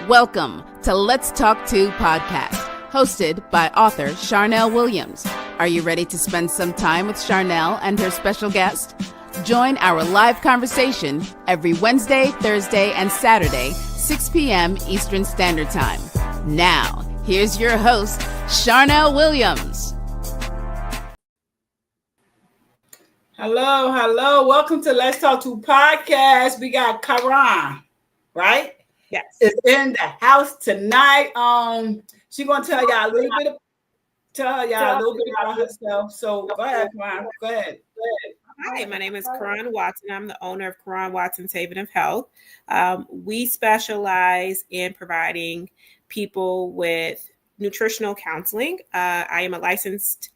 Welcome to Let's Talk To podcast, hosted by author Charnel Williams. Are you ready to spend some time with Charnel and her special guest? Join our live conversation every Wednesday, Thursday, and Saturday, 6 p.m. Eastern Standard Time. Now, here's your host, Charnel Williams. Hello. Welcome to Let's Talk To podcast. We got Koran, right? Yes. Is in the house tonight. She's gonna tell y'all a little bit about herself. So go ahead, Koran. Go ahead. Hi, my name is Koran Watson. I'm the owner of Koran Watson's Haven of Health. We specialize in providing people with nutritional counseling. I am a licensed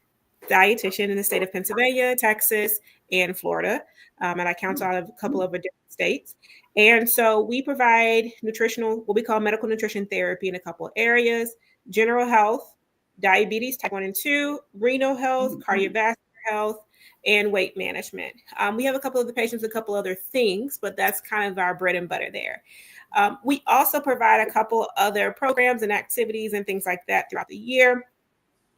dietitian in the state of Pennsylvania, Texas, and Florida. And I counsel out of a couple of different states. And so we provide what we call medical nutrition therapy in a couple of areas: general health, diabetes type 1 and 2, renal health, cardiovascular health, and weight management. We have a couple of the patients, a couple other things, but that's kind of our bread and butter there. We also provide a couple other programs and activities and things like that throughout the year.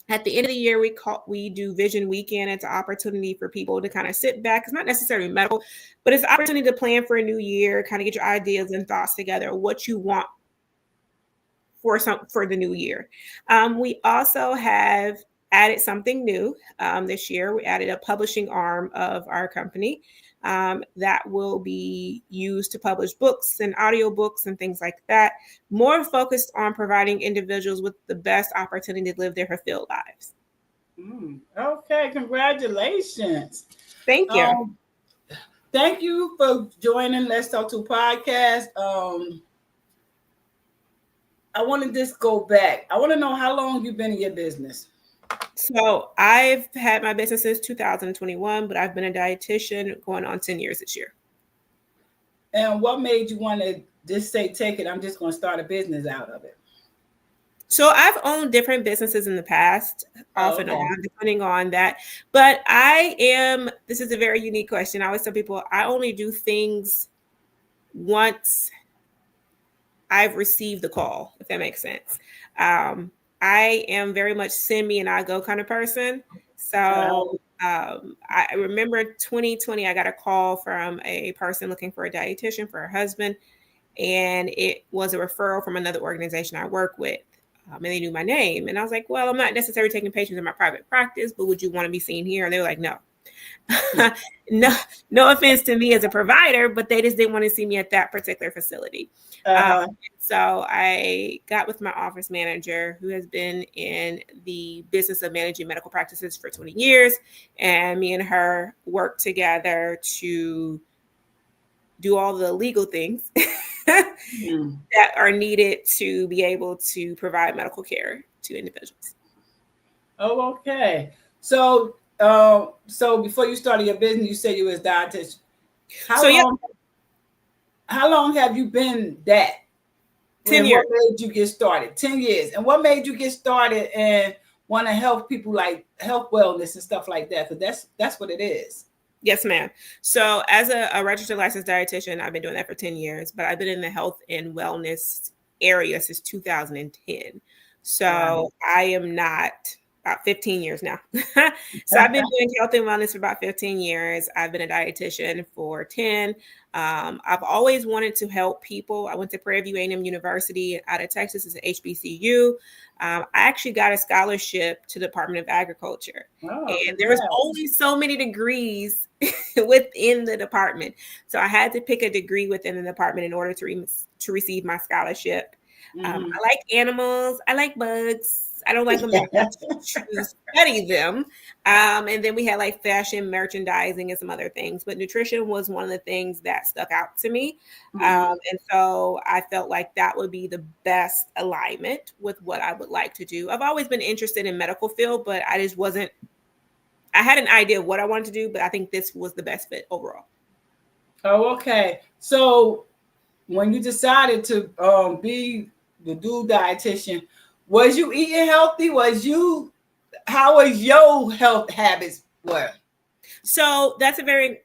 At the end of the year, we do Vision Weekend. It's an opportunity for people to kind of sit back. It's not necessarily medical, but it's an opportunity to plan for a new year, kind of get your ideas and thoughts together, what you want for the new year. We also have added something new this year. We added a publishing arm of our company that will be used to publish books and audiobooks and things like that, more focused on providing individuals with the best opportunity to live their fulfilled lives. Okay, congratulations. Thank you. Thank you for joining Let's Talk To podcast. I want to just go back. I want to know how long you've been in your business. So I've had my business since 2021, but I've been a dietitian going on 10 years this year. And what made you want to just say, take it, I'm just going to start a business out of it? So I've owned different businesses in the past, off and on, depending on that. But this is a very unique question. I always tell people I only do things once I've received the call, if that makes sense. I am very much send me and I go kind of person. So I remember 2020, I got a call from a person looking for a dietitian for her husband. And it was a referral from another organization I work with. And they knew my name. And I was like, well, I'm not necessarily taking patients in my private practice, but would you want to be seen here? And they were like, no. No offense to me as a provider, but they just didn't want to see me at that particular facility. So I got with my office manager, who has been in the business of managing medical practices for 20 years. And me and her worked together to do all the legal things that are needed to be able to provide medical care to individuals. Oh, okay. So before you started your business, you said you was a dietitian. How long have you been that? 10 years. What made you get started? 10 years. And what made you get started and want to help people, like health wellness and stuff like that? Because that's what it is. Yes, ma'am. So as a registered licensed dietitian, I've been doing that for 10 years, but I've been in the health and wellness area since 2010. So I am not about 15 years now. So I've been doing health and wellness for about 15 years. I've been a dietitian for 10. I've always wanted to help people. I went to Prairie View University out of Texas as an HBCU. I actually got a scholarship to the Department of Agriculture. And there was only so many degrees within the department. So I had to pick a degree within the department in order to receive my scholarship. I like animals. I like bugs. I don't like them to study them. And then we had like fashion, merchandising, and some other things. But nutrition was one of the things that stuck out to me. And so I felt like that would be the best alignment with what I would like to do. I've always been interested in medical field, but I had an idea of what I wanted to do, but I think this was the best fit overall. Oh, okay. So when you decided to be the dual dietitian, was you eating healthy? How was your health habits were? So that's a very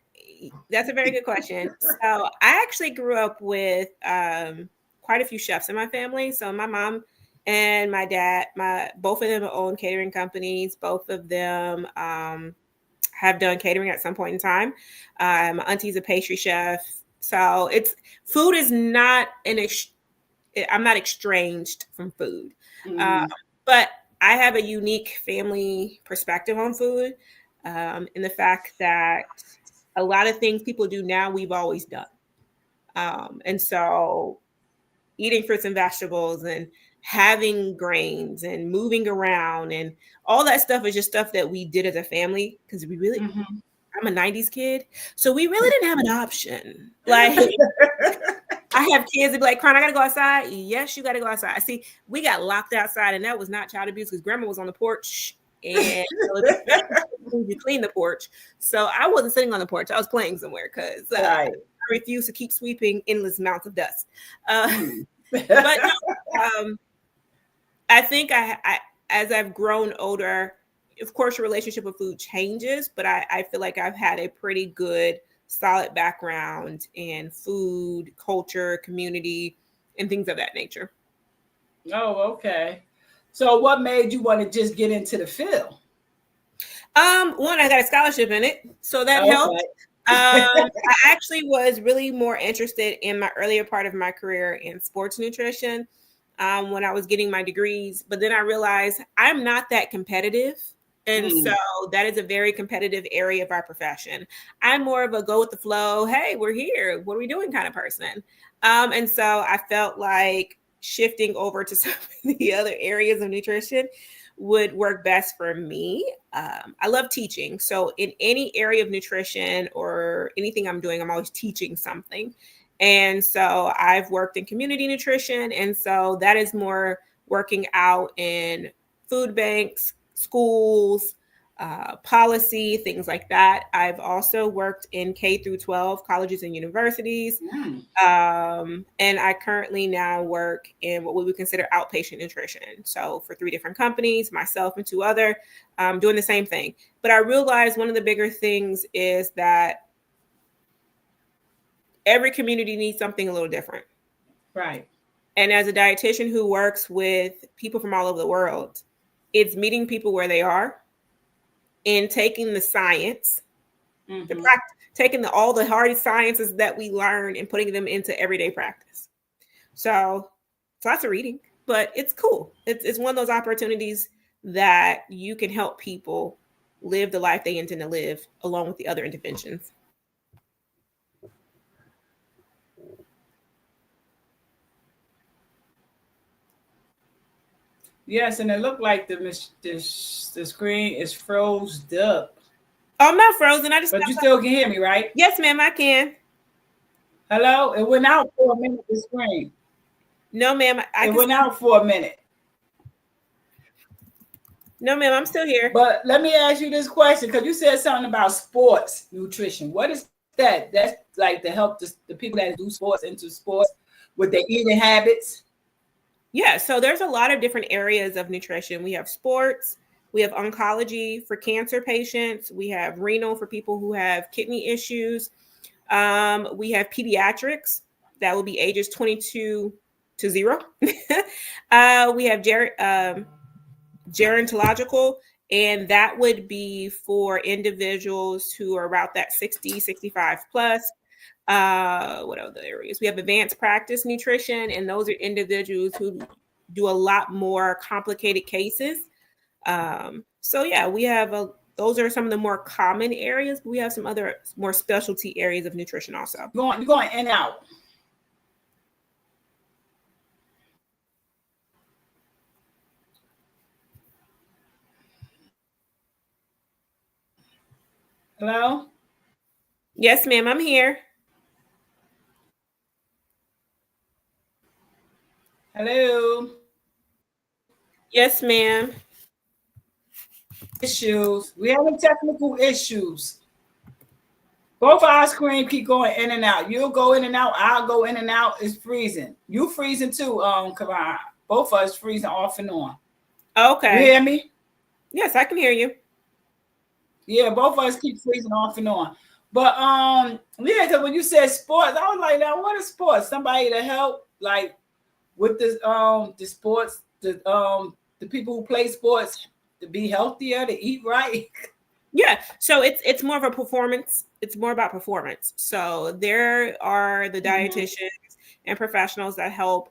good question. So I actually grew up with quite a few chefs in my family. So my mom and my dad, both of them own catering companies. Both of them have done catering at some point in time. My auntie's a pastry chef. So food is not I'm not estranged from food. But I have a unique family perspective on food, in the fact that a lot of things people do now, we've always done. And so eating fruits and vegetables and having grains and moving around and all that stuff is just stuff that we did as a family, because we really, I'm a 90s kid, so we really didn't have an option. Like, I have kids that be like, Koran, I gotta go outside. Yes, you gotta go outside. See, we got locked outside, and that was not child abuse because grandma was on the porch and you clean the porch. So I wasn't sitting on the porch. I was playing somewhere because I refused to keep sweeping endless amounts of dust. But no, I think I as I've grown older, of course, your relationship with food changes, but I feel like I've had a pretty good, solid background in food, culture, community, and things of that nature. Oh, okay. So what made you want to just get into the field? One, I got a scholarship in it, so that helped. I actually was really more interested in my earlier part of my career in sports nutrition when I was getting my degrees, but then I realized I'm not that competitive. And so that is a very competitive area of our profession. I'm more of a go with the flow. Hey, we're here. What are we doing kind of person. And so I felt like shifting over to some of the other areas of nutrition would work best for me. I love teaching. So in any area of nutrition or anything I'm doing, I'm always teaching something. And so I've worked in community nutrition. And so that is more working out in food banks, schools, policy, things like that. I've also worked in K through 12 colleges and universities. And I currently now work in what we would consider outpatient nutrition. So for 3 different companies, myself and 2 other, doing the same thing. But I realized one of the bigger things is that every community needs something a little different. Right. And as a dietitian who works with people from all over the world, it's meeting people where they are and taking the science, the practice, taking all the hard sciences that we learned and putting them into everyday practice. So it's lots of reading, but it's cool. It's one of those opportunities that you can help people live the life they intend to live along with the other interventions. Yes, and it looked like the screen is froze up. Oh, I'm not frozen. But you still can hear me, right? Yes, ma'am, I can. Hello? It went out for a minute, the screen. No, ma'am. It went out for a minute. No, ma'am, I'm still here. But let me ask you this question, because you said something about sports nutrition. What is that? That's like to help the people that do sports into sports with their eating habits? Yeah, so there's a lot of different areas of nutrition. We have sports, we have oncology for cancer patients, we have renal for people who have kidney issues. We have pediatrics, that will be ages 22 to 0. We have gerontological, and that would be for individuals who are about that 60, 65 plus. What other areas? We have advanced practice nutrition, and those are individuals who do a lot more complicated cases. So yeah, we have those are some of the more common areas, but we have some other more specialty areas of nutrition also. You're going in and out. Hello? Yes, ma'am, I'm here. Hello? Yes, ma'am. Issues. We having technical issues. Both our screens keep going in and out. You'll go in and out. I'll go in and out. It's freezing. You freezing too, Koran. Both of us freezing off and on. Okay. You hear me? Yes, I can hear you. Yeah, both of us keep freezing off and on. But yeah, because when you said sports, I was like, now what is sports? Somebody to help, like with the sports, the people who play sports to be healthier, to eat right? Yeah, so it's more of a performance. It's more about performance. So there are the dietitians and professionals that help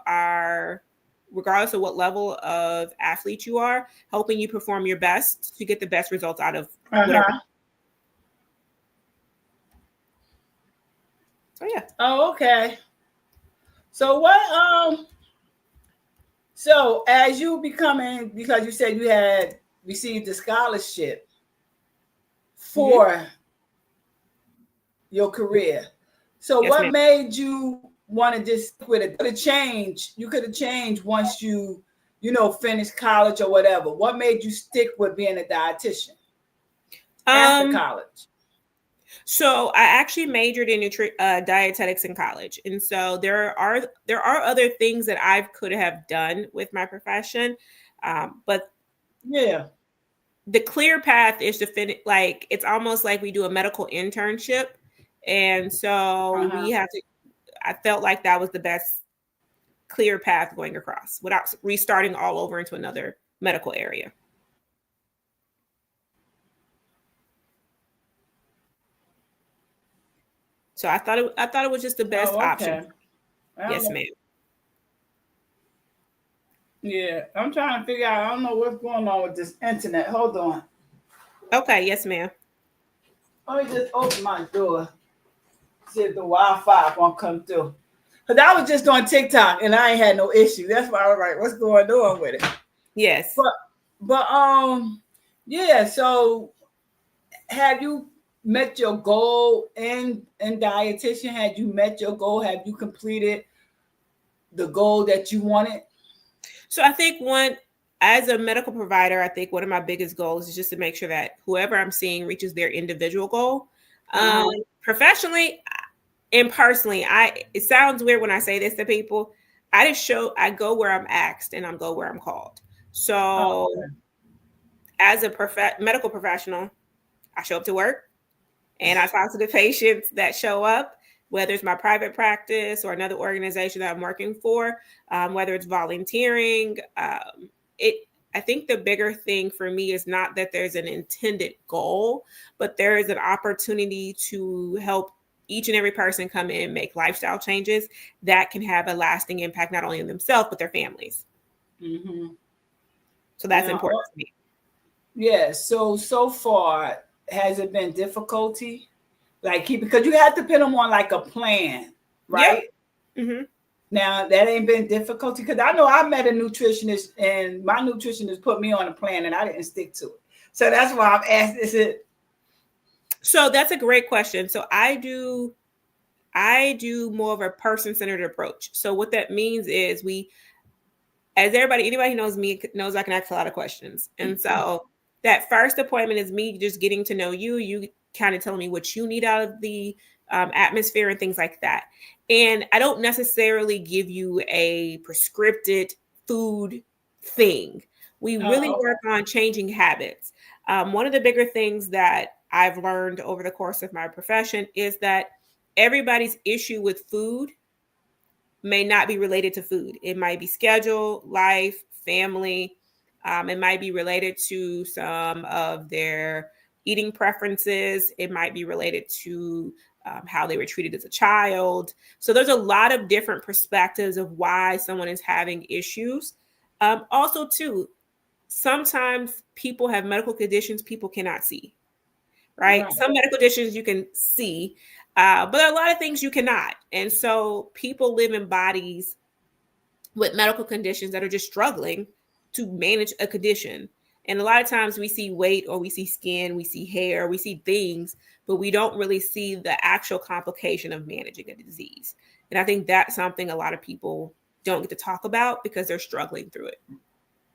regardless of what level of athlete you are, helping you perform your best to get the best results out of whatever. So yeah. Oh, okay. So what? So as you becoming, because you said you had received a scholarship for your career. So Yes, what ma'am. made you want to just stick with it? You could have changed once you finished college or whatever. What made you stick with being a dietitian after college? So I actually majored in dietetics in college, and so there are other things that I could have done with my profession, but yeah, the clear path is to finish. Like, it's almost like we do a medical internship, and so we have to. I felt like that was the best clear path going across without restarting all over into another medical area. So I thought it was just the best option. Yes, ma'am. Yeah, I'm trying to figure out. I don't know what's going on with this internet. Hold on. Okay, yes, ma'am. Let me just open my door. See if the Wi-Fi won't come through. Because I was just on TikTok and I ain't had no issue. That's why I was like, what's going on with it? Yes. But yeah, so have you met your goal in dietitian? Had you met your goal? Have you completed the goal that you wanted? So I think as a medical provider, I think one of my biggest goals is just to make sure that whoever I'm seeing reaches their individual goal. Professionally and personally, it sounds weird when I say this to people. I go where I'm asked and I go where I'm called. So as a medical professional, I show up to work and I talk to the patients that show up, whether it's my private practice or another organization that I'm working for, whether it's volunteering. I think the bigger thing for me is not that there's an intended goal, but there is an opportunity to help each and every person come in and make lifestyle changes that can have a lasting impact, not only on themselves, but their families. So that's important to me. Yeah. So far, has it been difficulty? Like, because you have to put them on like a plan, right? Yep. Now, that ain't been difficulty, because I know I met a nutritionist and my nutritionist put me on a plan and I didn't stick to it. So that's why I'm asking, is it? So that's a great question. So I do more of a person-centered approach. So what that means is anybody who knows me knows I can ask a lot of questions. And so that first appointment is me just getting to know you kind of telling me what you need out of the atmosphere and things like that. And I don't necessarily give you a prescripted food thing. We really work on changing habits. One of the bigger things that I've learned over the course of my profession is that everybody's issue with food may not be related to food. It might be schedule, life, family. It might be related to some of their eating preferences. It might be related to how they were treated as a child. So there's a lot of different perspectives of why someone is having issues. Also, too, sometimes people have medical conditions people cannot see, right? Some medical conditions you can see, but a lot of things you cannot. And so people live in bodies with medical conditions that are just struggling to manage a condition. And a lot of times we see weight, or we see skin, we see hair, we see things, but we don't really see the actual complication of managing a disease. And I think that's something a lot of people don't get to talk about because they're struggling through it.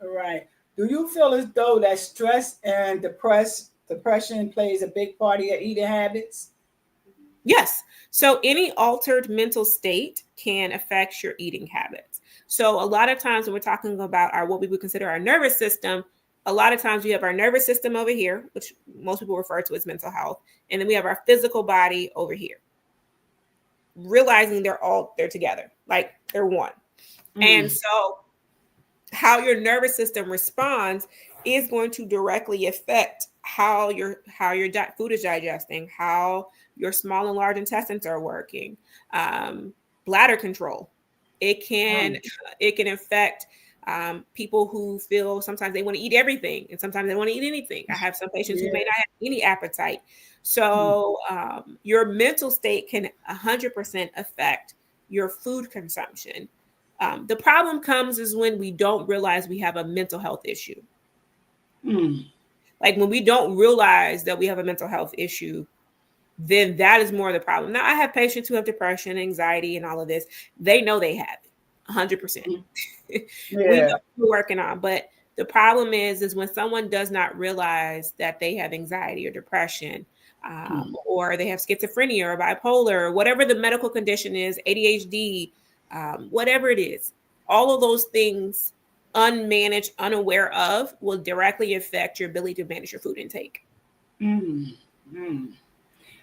Right. Do you feel as though that stress and depression plays a big part of your eating habits? Yes. So any altered mental state can affect your eating habits. So a lot of times when we're talking about what we would consider our nervous system, a lot of times we have our nervous system over here, which most people refer to as mental health. And then we have our physical body over here. Realizing they're together, like they're one. And so how your nervous system responds is going to directly affect how your food is digesting, how your small and large intestines are working, bladder control. It can affect people who feel sometimes they want to eat everything and sometimes they want to eat anything. I have some patients who may not have any appetite. So your mental state can 100% affect your food consumption. The problem comes is when we don't realize we have a mental health issue. Like when we don't realize that we have a mental health issue, then that is more the problem. Now, I have patients who have depression, anxiety, and all of this. They know they have it, 100%. We know we're working on, but the problem is when someone does not realize that they have anxiety or depression, or they have schizophrenia or bipolar, or whatever the medical condition is, ADHD, whatever it is, all of those things, unmanaged, unaware of, will directly affect your ability to manage your food intake.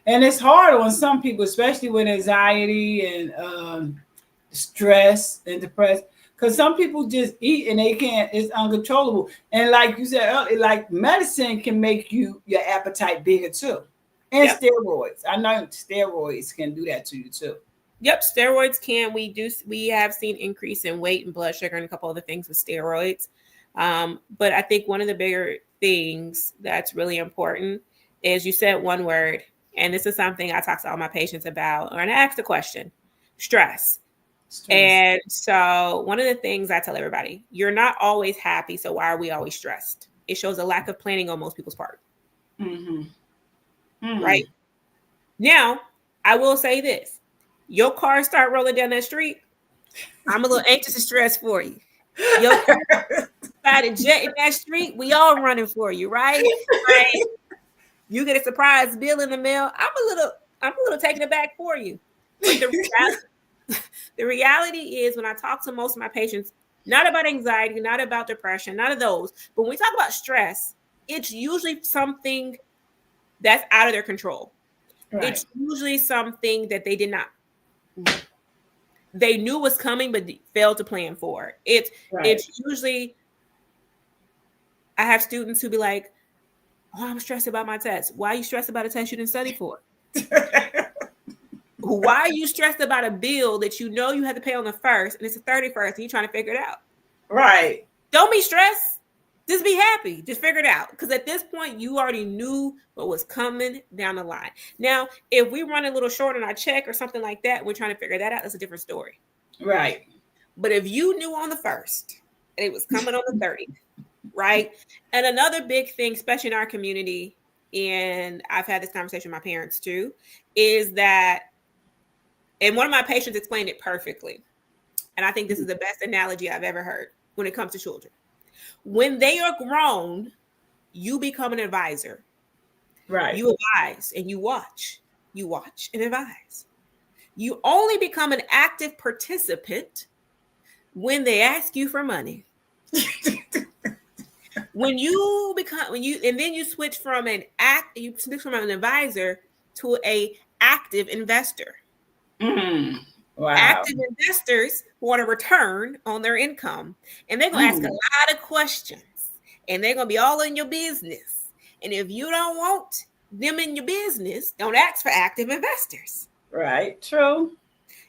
And it's hard on some people, especially with anxiety and stress and depression, because some people just eat and they can't, it's uncontrollable. And like you said earlier, like medicine can make your appetite bigger too. And steroids. I know steroids can do that to you too. Yep, steroids can. We have seen increase in weight and blood sugar and a couple other things with steroids. But I think one of the bigger things that's really important is you said one word, and this is something I talk to all my patients about, or I ask the question, stress. And so one of the things I tell everybody, you're not always happy, so why are we always stressed? It shows a lack of planning on most people's part. Right? Now, I will say this. Your car start rolling down that street, I'm a little anxious and stressed for you. Your car started jet in that street, we all running for you, right? You get a surprise bill in the mail, I'm a little taken aback for you. But the reality is when I talk to most of my patients, not about anxiety, not about depression, none of those, but when we talk about stress, it's usually something that's out of their control. Right. It's usually something that they knew was coming, but failed to plan for. It's usually, I have students who be like, oh, I'm stressed about my test. Why are you stressed about a test you didn't study for? Why are you stressed about a bill that you know you have to pay on the 1st and it's the 31st and you're trying to figure it out? Right. Don't be stressed. Just be happy. Just figure it out. Because at this point, you already knew what was coming down the line. Now, if we run a little short on our check or something like that, we're trying to figure that out. That's a different story. Right. But if you knew on the 1st and it was coming on the 30th, right? And another big thing, especially in our community, and I've had this conversation with my parents too, is that, and one of my patients explained it perfectly. And I think this is the best analogy I've ever heard when it comes to children. When they are grown, you become an advisor. Right. You advise and you watch. You watch and advise. You only become an active participant when they ask you for money. And then you switch from an advisor to a active investor. Wow. Active investors want a return on their income, and they're going to ask a lot of questions, and they're going to be all in your business. And if you don't want them in your business, don't ask for active investors. Right. True.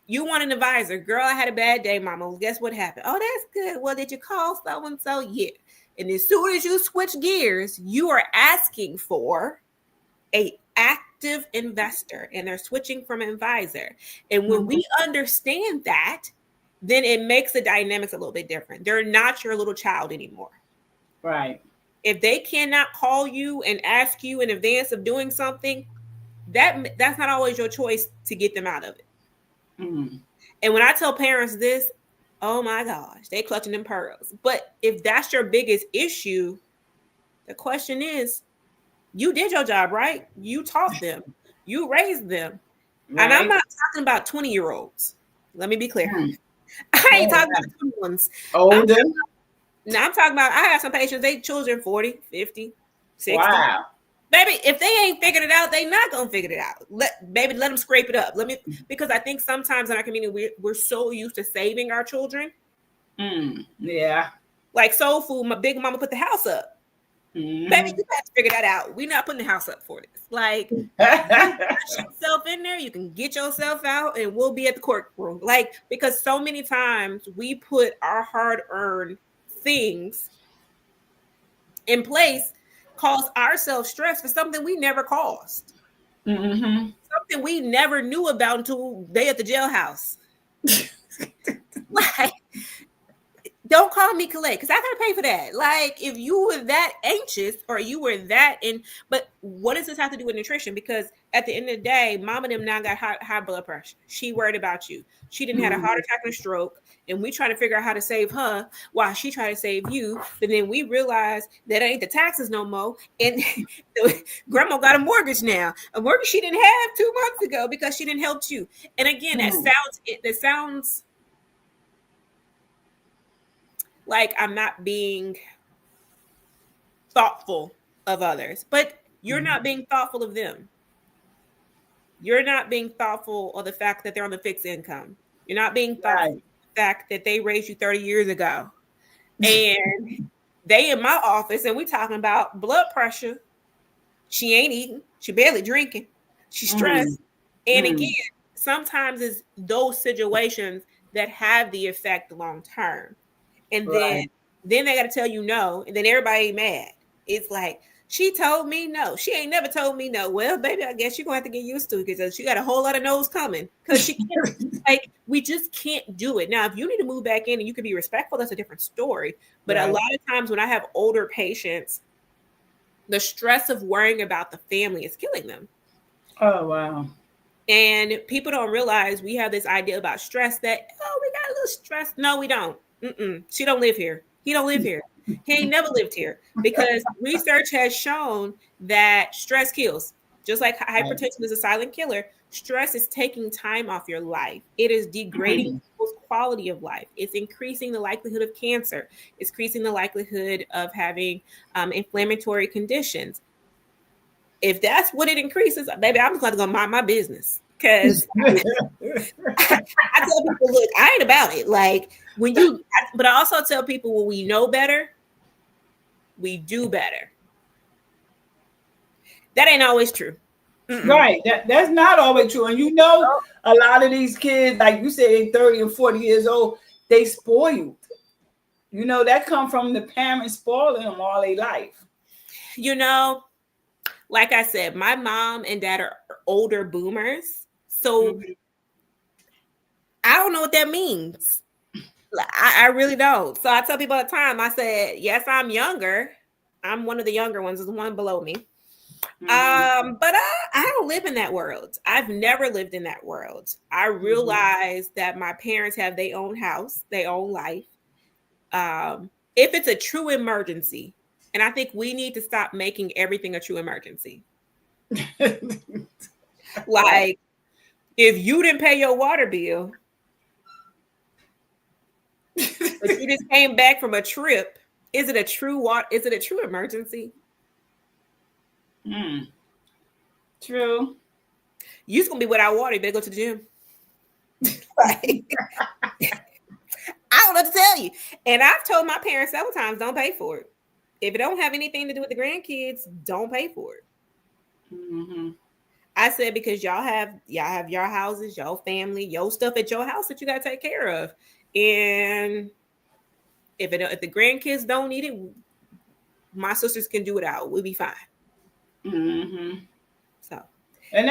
You want an advisor. Girl, I had a bad day, mama. Guess what happened? Oh, that's good. Well, did you call so-and-so? Yeah. And as soon as you switch gears, you are asking for an active investor, and they're switching from advisor. And when we understand that, then it makes the dynamics a little bit different. They're not your little child anymore. Right. If they cannot call you and ask you in advance of doing something, that's not always your choice to get them out of it. And when I tell parents this, oh my gosh, they clutching them pearls. But if that's your biggest issue, the question is, you did your job, right? You taught them. You raised them. Right. And I'm not talking about 20-year-olds. Let me be clear. I ain't talking about 21s. Older? I'm talking about, I have some patients, they children 40, 50, 60. Wow. Baby, if they ain't figured it out, they not going to figure it out. Let them scrape it up. Because I think sometimes in our community, we're so used to saving our children Yeah. Like soul food, my big mama put the house up. Mm-hmm. Baby, you have to figure that out. We're not putting the house up for this. Like, you can push yourself in there, you can get yourself out, and we'll be at the courtroom. Like, because so many times we put our hard-earned things in place, cause ourselves stress for something we never caused. Mm-hmm. Something we never knew about until they at the jailhouse. Like, don't call me Colette because I gotta pay for that. Like, if you were that anxious or you were that but what does this have to do with nutrition? Because at the end of the day, mom and them now got high blood pressure. She worried about you. She didn't have a heart attack and a stroke, and we try to figure out how to save her while she tried to save you. But then we realize that ain't the taxes no more, and grandma got a mortgage now, a mortgage she didn't have 2 months ago because she didn't help you. And again, that sounds like I'm not being thoughtful of others, but you're not being thoughtful of them. You're not being thoughtful of the fact that they're on the fixed income. You're not being thoughtful of the fact that they raised you 30 years ago. And they in my office and we talking about blood pressure. She ain't eating. She barely drinking. She's stressed. And again, sometimes it's those situations that have the effect long term. And then they got to tell you no. And then everybody ain't mad. It's like, she told me no. She ain't never told me no. Well, baby, I guess you're going to have to get used to it because she got a whole lot of no's coming. Because she can't, like, we just can't do it. Now, if you need to move back in and you can be respectful, that's a different story. But a lot of times when I have older patients, the stress of worrying about the family is killing them. Oh, wow. And people don't realize we have this idea about stress that, oh, we got a little stress. No, we don't. She don't live here. He don't live here. He ain't never lived here because research has shown that stress kills. Just like hypertension is a silent killer, stress is taking time off your life. It is degrading people's quality of life. It's increasing the likelihood of cancer. It's increasing the likelihood of having inflammatory conditions. If that's what it increases, baby, I'm just going to go mind my business. Because I tell people, look, I ain't about it. Like but I also tell people when we know better, we do better. That ain't always true. Right. That's not always true. And a lot of these kids, like you said, they're 30 and 40 years old, they spoiled. That come from the parents spoiling them all their life. Like I said, my mom and dad are older boomers. So I don't know what that means. I really don't. So I tell people all the time, I said, yes, I'm younger. I'm one of the younger ones. There's one below me. But I don't live in that world. I've never lived in that world. I realize that my parents have their own house, their own life. If it's a true emergency, and I think we need to stop making everything a true emergency. Like, if you didn't pay your water bill, but you just came back from a trip, is it a true emergency? True. You're just gonna be without water. You better go to the gym. Like, I don't know what to tell you. And I've told my parents several times, don't pay for it. If it don't have anything to do with the grandkids, don't pay for it. I said, because y'all have your houses, your family, your stuff at your house that you gotta take care of. And if the grandkids don't need it, my sisters can do it out. We'll be fine. So, and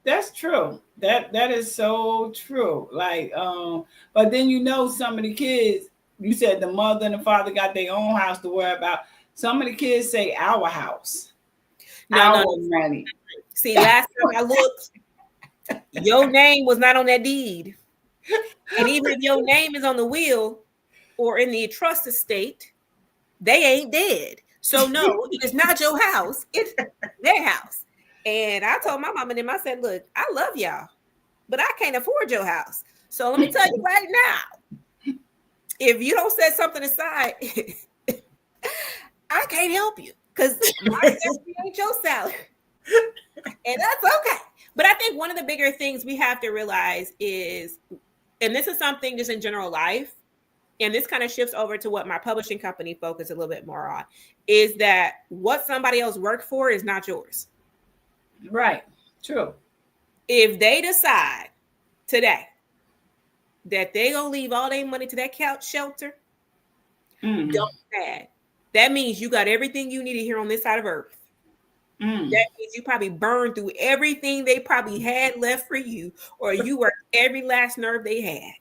that's true. That is so true. Like, but then some of the kids, you said the mother and the father got their own house to worry about. Some of the kids say our house. No. Money. See, last time I looked, your name was not on that deed. And even if your name is on the will or in the trust estate, they ain't dead. So no, it's not your house. It's their house. And I told my mom and them, I said, look, I love y'all, but I can't afford your house. So let me tell you right now, if you don't set something aside, I can't help you because my salary ain't your salary. And that's okay. But I think one of the bigger things we have to realize is, and this is something just in general life, and this kind of shifts over to what my publishing company focuses a little bit more on, is that what somebody else worked for is not yours. Right. True. If they decide today that they gonna leave all their money to that couch shelter, don't be mad. That means you got everything you needed here on this side of earth. That means you probably burned through everything they probably had left for you, or you worked every last nerve they had.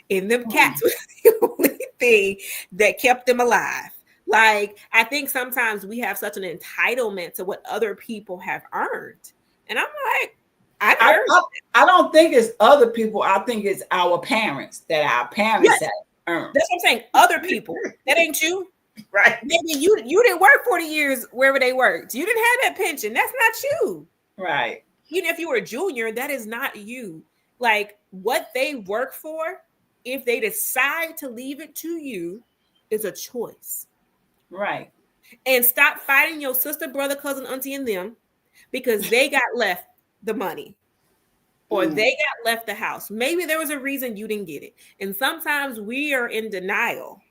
And them cats was the only thing that kept them alive. Like, I think sometimes we have such an entitlement to what other people have earned. And I'm like, I don't think it's other people. I think it's our parents that our parents have earned. That's what I'm saying. Other people. That ain't you. Right. Maybe you didn't work 40 years wherever they worked. You didn't have that pension. That's not you. Right. Even if you were a junior, that is not you. Like, what they work for, if they decide to leave it to you, is a choice. Right. And stop fighting your sister, brother, cousin, auntie, and them because they got left the money or they got left the house. Maybe there was a reason you didn't get it. And sometimes we are in denial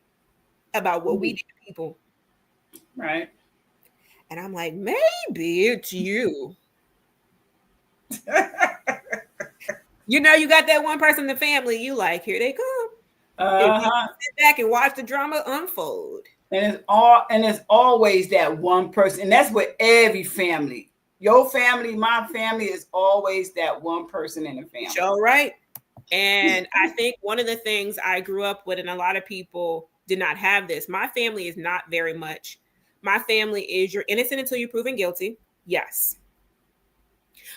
about what we did to people. Right. And I'm like, maybe it's you. You know, you got that one person in the family, you like, here they come. If you sit back and watch the drama unfold. And it's always that one person. And that's with every family. Your family, my family, is always that one person in the family. Sure, right. And I think one of the things I grew up with, and a lot of people did not have this. My family is not very much. My family is you're innocent until you're proven guilty. Yes.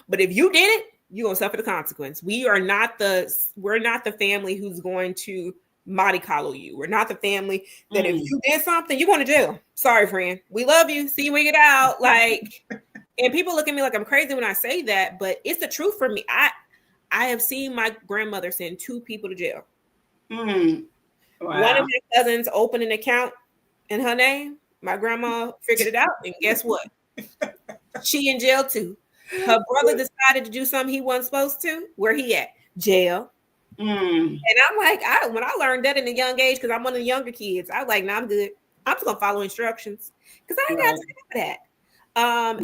But if you did it, you're going to suffer the consequence. We're not the family who's going to mollycoddle you. We're not the family that if you did something, you're going to jail. Sorry, friend. We love you. See you when you get out. Like, and people look at me like I'm crazy when I say that, but it's the truth for me. I have seen my grandmother send 2 people to jail. Wow. One of my cousins opened an account in her name. My grandma figured it out, and guess what? She in jail too. Her brother decided to do something he wasn't supposed to. Where he at? Jail. And I'm like, when I learned that in a young age, because I'm one of the younger kids, I was like, I'm good. I'm just gonna follow instructions because I ain't got time for that.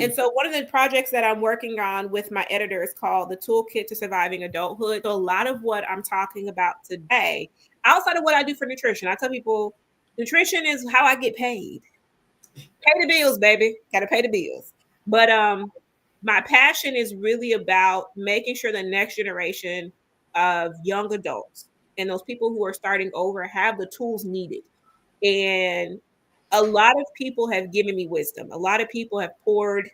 And so one of the projects that I'm working on with my editor is called The Toolkit to Surviving Adulthood. So a lot of what I'm talking about today, outside of what I do for nutrition, I tell people nutrition is how I get paid. Pay the bills, baby. Got to pay the bills. But my passion is really about making sure the next generation of young adults and those people who are starting over have the tools needed. And a lot of people have given me wisdom. A lot of people have poured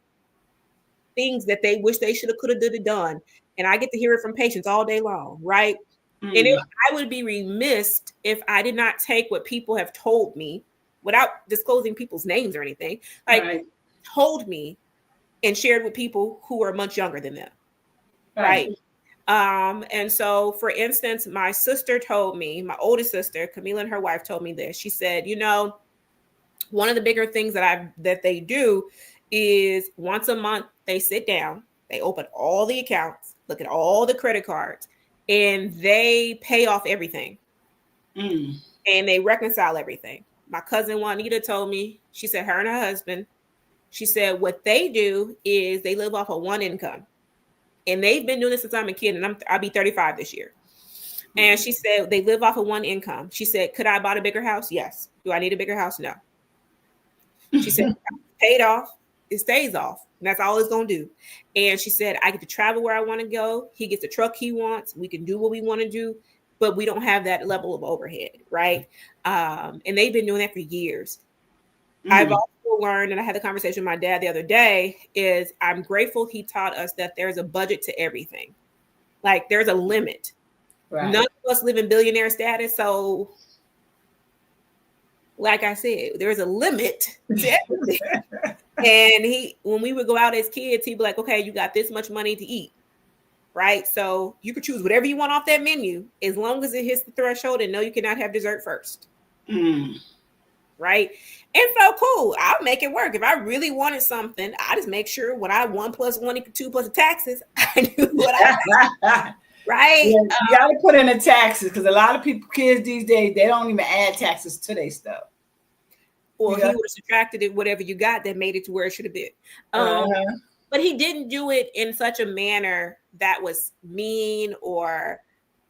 things that they wish they should have, could have, done. And I get to hear it from patients all day long, right? And I would be remiss if I did not take what people have told me without disclosing people's names or anything, told me and shared with people who are much younger than them, right? And so, for instance, my sister told me, my oldest sister, Camila, and her wife told me this. She said, you know, one of the bigger things that they do is once a month, they sit down, they open all the accounts, look at all the credit cards, and they pay off everything. And they reconcile everything. My cousin Juanita told me, she said, her and her husband, she said, what they do is they live off of one income. And they've been doing this since I'm a kid, and I'll be 35 this year. And she said, they live off of one income. She said, could I buy a bigger house? Yes. Do I need a bigger house? No. She said, paid off, it stays off. And that's all it's going to do. And she said, I get to travel where I want to go. He gets the truck he wants. We can do what we want to do, but we don't have that level of overhead, right? And they've been doing that for years. I've also learned, and I had the conversation with my dad the other day, is I'm grateful he taught us that there's a budget to everything. Like, there's a limit. None of us live in billionaire status. So, like I said, there's a limit to everything. And when we would go out as kids, he'd be like, okay, you got this much money to eat, right? So you could choose whatever you want off that menu, as long as it hits the threshold and no, you cannot have dessert first. Right? And so cool, I'll make it work. If I really wanted something, I just make sure when I 1 + 1 = 2 plus the taxes, I knew what I right? Yeah, you got to put in the taxes because a lot of kids these days, they don't even add taxes to their stuff. Or he would have subtracted it, whatever you got that made it to where it should have been. But he didn't do it in such a manner that was mean or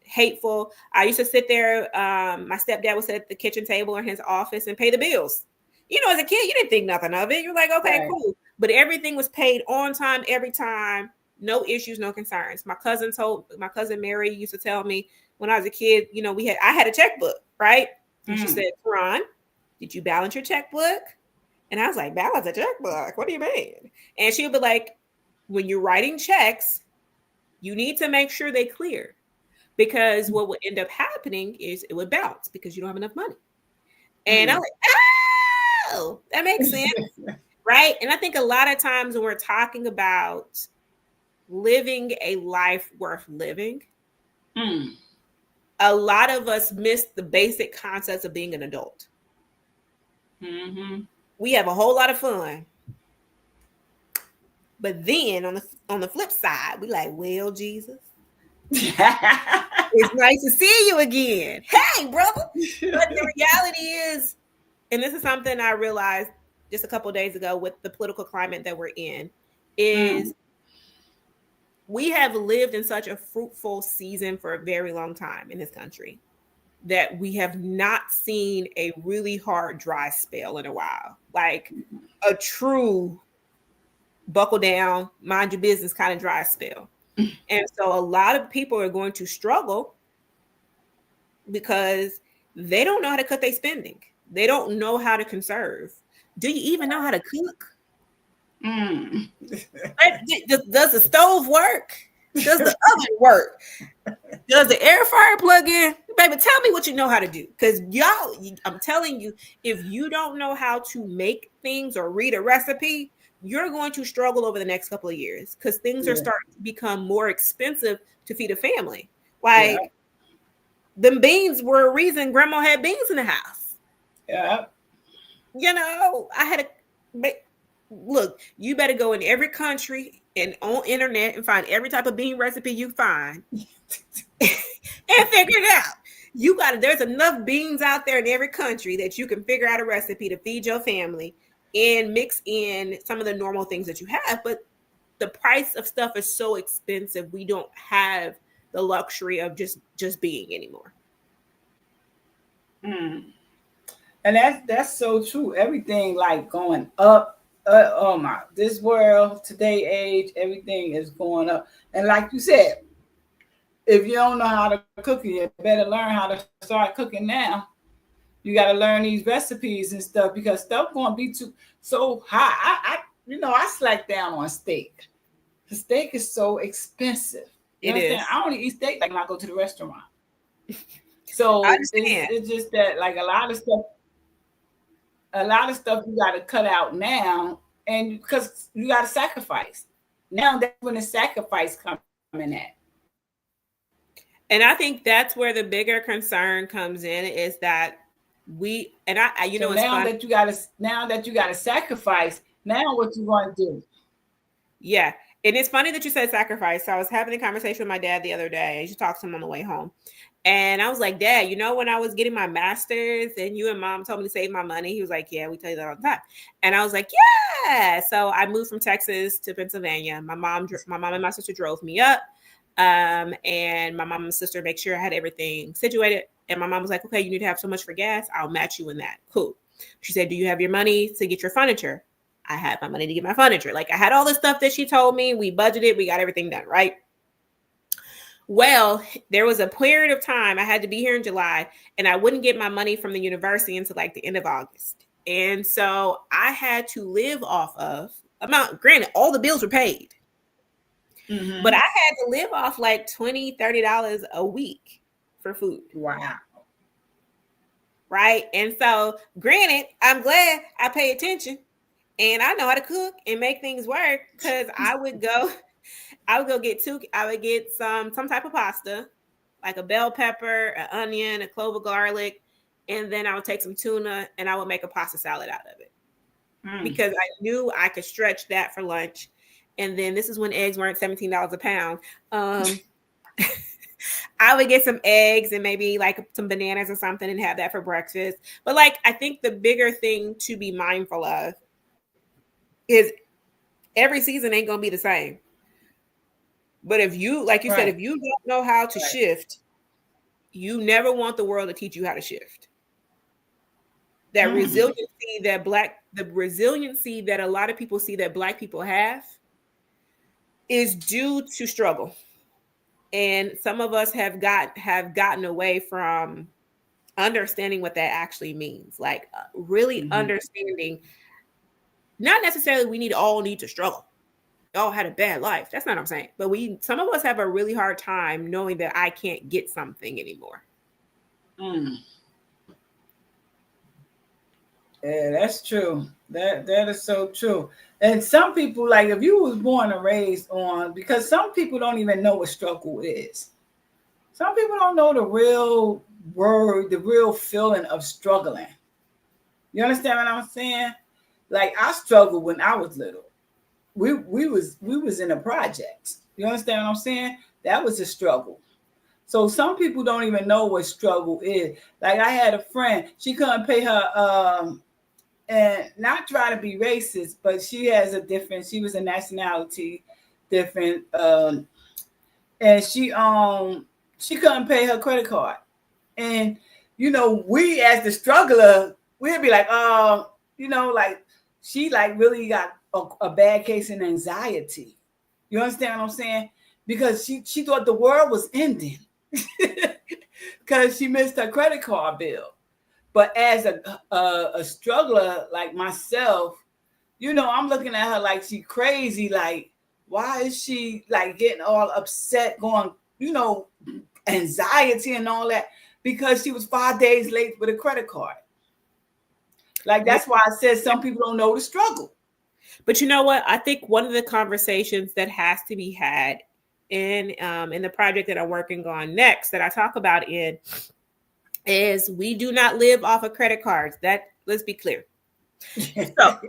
hateful. I used to sit there. My stepdad would sit at the kitchen table in his office and pay the bills. You know, as a kid, you didn't think nothing of it. You're like, okay, cool. But everything was paid on time, every time. No issues, no concerns. My cousin Mary used to tell me when I was a kid, you know, I had a checkbook, right? And she said, Koran, did you balance your checkbook? And I was like, balance a checkbook? What do you mean? And she would be like, when you're writing checks, you need to make sure they clear. Because what would end up happening is it would bounce because you don't have enough money. And I'm like, oh, that makes sense. Right? And I think a lot of times when we're talking about living a life worth living, a lot of us miss the basic concepts of being an adult. We have a whole lot of fun. But then on the flip side, we like, well, Jesus, it's nice to see you again. Hey, brother. But the reality is, and this is something I realized just a couple of days ago with the political climate that we're in, is we have lived in such a fruitful season for a very long time in this country that we have not seen a really hard dry spell in a while, like a true buckle down, mind your business kind of dry spell. And so a lot of people are going to struggle because they don't know how to cut their spending. They don't know how to conserve. Do you even know how to cook? Does the stove work? Does the oven work? Does the air fryer plug in? Baby, tell me what you know how to do. Because y'all, I'm telling you, if you don't know how to make things or read a recipe, you're going to struggle over the next couple of years because things are starting to become more expensive to feed a family. Like them beans were a reason grandma had beans in the house. Yeah. You know, look, you better go in every country and on internet and find every type of bean recipe you find and figure it out. There's enough beans out there in every country that you can figure out a recipe to feed your family and mix in some of the normal things that you have. But the price of stuff is so expensive. We don't have the luxury of just being anymore. And that's so true. Everything like going up. Oh my, this world, today age, everything is going up. And like you said, if you don't know how to cook, you better learn how to start cooking now. You got to learn these recipes and stuff because stuff going to be so high. I slack down on steak. The steak is so expensive. It is. I only eat steak like when I go to the restaurant. So it's just that like a lot of stuff you got to cut out now, and because you got to sacrifice. Now that's when the sacrifice coming at. And I think that's where the bigger concern comes in is that now that you gotta sacrifice, now what you want to do? Yeah. And it's funny that you said sacrifice. So I was having a conversation with my dad the other day. I used to talk to him on the way home. And I was like, Dad, you know, when I was getting my master's and you and Mom told me to save my money, he was like, yeah, we tell you that all the time. And I was like, yeah. So I moved from Texas to Pennsylvania. My mom and my sister drove me up. And my mom and sister make sure I had everything situated. And my mom was like, okay, you need to have so much for gas. I'll match you in that. Cool. She said, do you have your money to get your furniture? I had my money to get my furniture. Like I had all the stuff that she told me. We budgeted. We got everything done. Right. Well, there was a period of time I had to be here in July and I wouldn't get my money from the university until like the end of August. And so I had to live off of amount. Granted, all the bills were paid. Mm-hmm. But I had to live off like $20, $30 a week for food. Wow. Right. And so granted, I'm glad I pay attention and I know how to cook and make things work because I would get some type of pasta, like a bell pepper, an onion, a clove of garlic, and then I would take some tuna and I would make a pasta salad out of it because I knew I could stretch that for lunch. And then this is when eggs weren't $17 a pound. I would get some eggs and maybe like some bananas or something and have that for breakfast. But like, I think the bigger thing to be mindful of is every season ain't going to be the same. But if you, like you said, if you don't know how to shift, you never want the world to teach you how to shift. That resiliency the resiliency that a lot of people see that Black people have is due to struggle. And some of us have gotten away from understanding what that actually means. Like really understanding, not necessarily we all need to struggle. All had a bad life. That's not what I'm saying. But some of us have a really hard time knowing that I can't get something anymore. Yeah, that's true. That is so true. And some people, like if you was born and raised on, because some people don't even know what struggle is. Some people don't know the real word, the real feeling of struggling. You understand what I'm saying? Like I struggled when I was little. We was in a project. You understand what I'm saying? That was a struggle. So some people don't even know what struggle is. Like I had a friend, she couldn't pay her and not try to be racist, but she was a nationality different, and she couldn't pay her credit card. And we as the struggler, we'd be like, like she like really got a bad case in anxiety. You understand what I'm saying? Because she thought the world was ending because she missed her credit card bill. But as a struggler like myself, I'm looking at her like she crazy. Like, why is she like getting all upset, going, anxiety and all that? Because she was 5 days late with a credit card. Like, that's why I said some people don't know the struggle. But you know what? I think one of the conversations that has to be had in the project that I'm working on next, that I talk about is we do not live off of credit cards. Let's be clear. So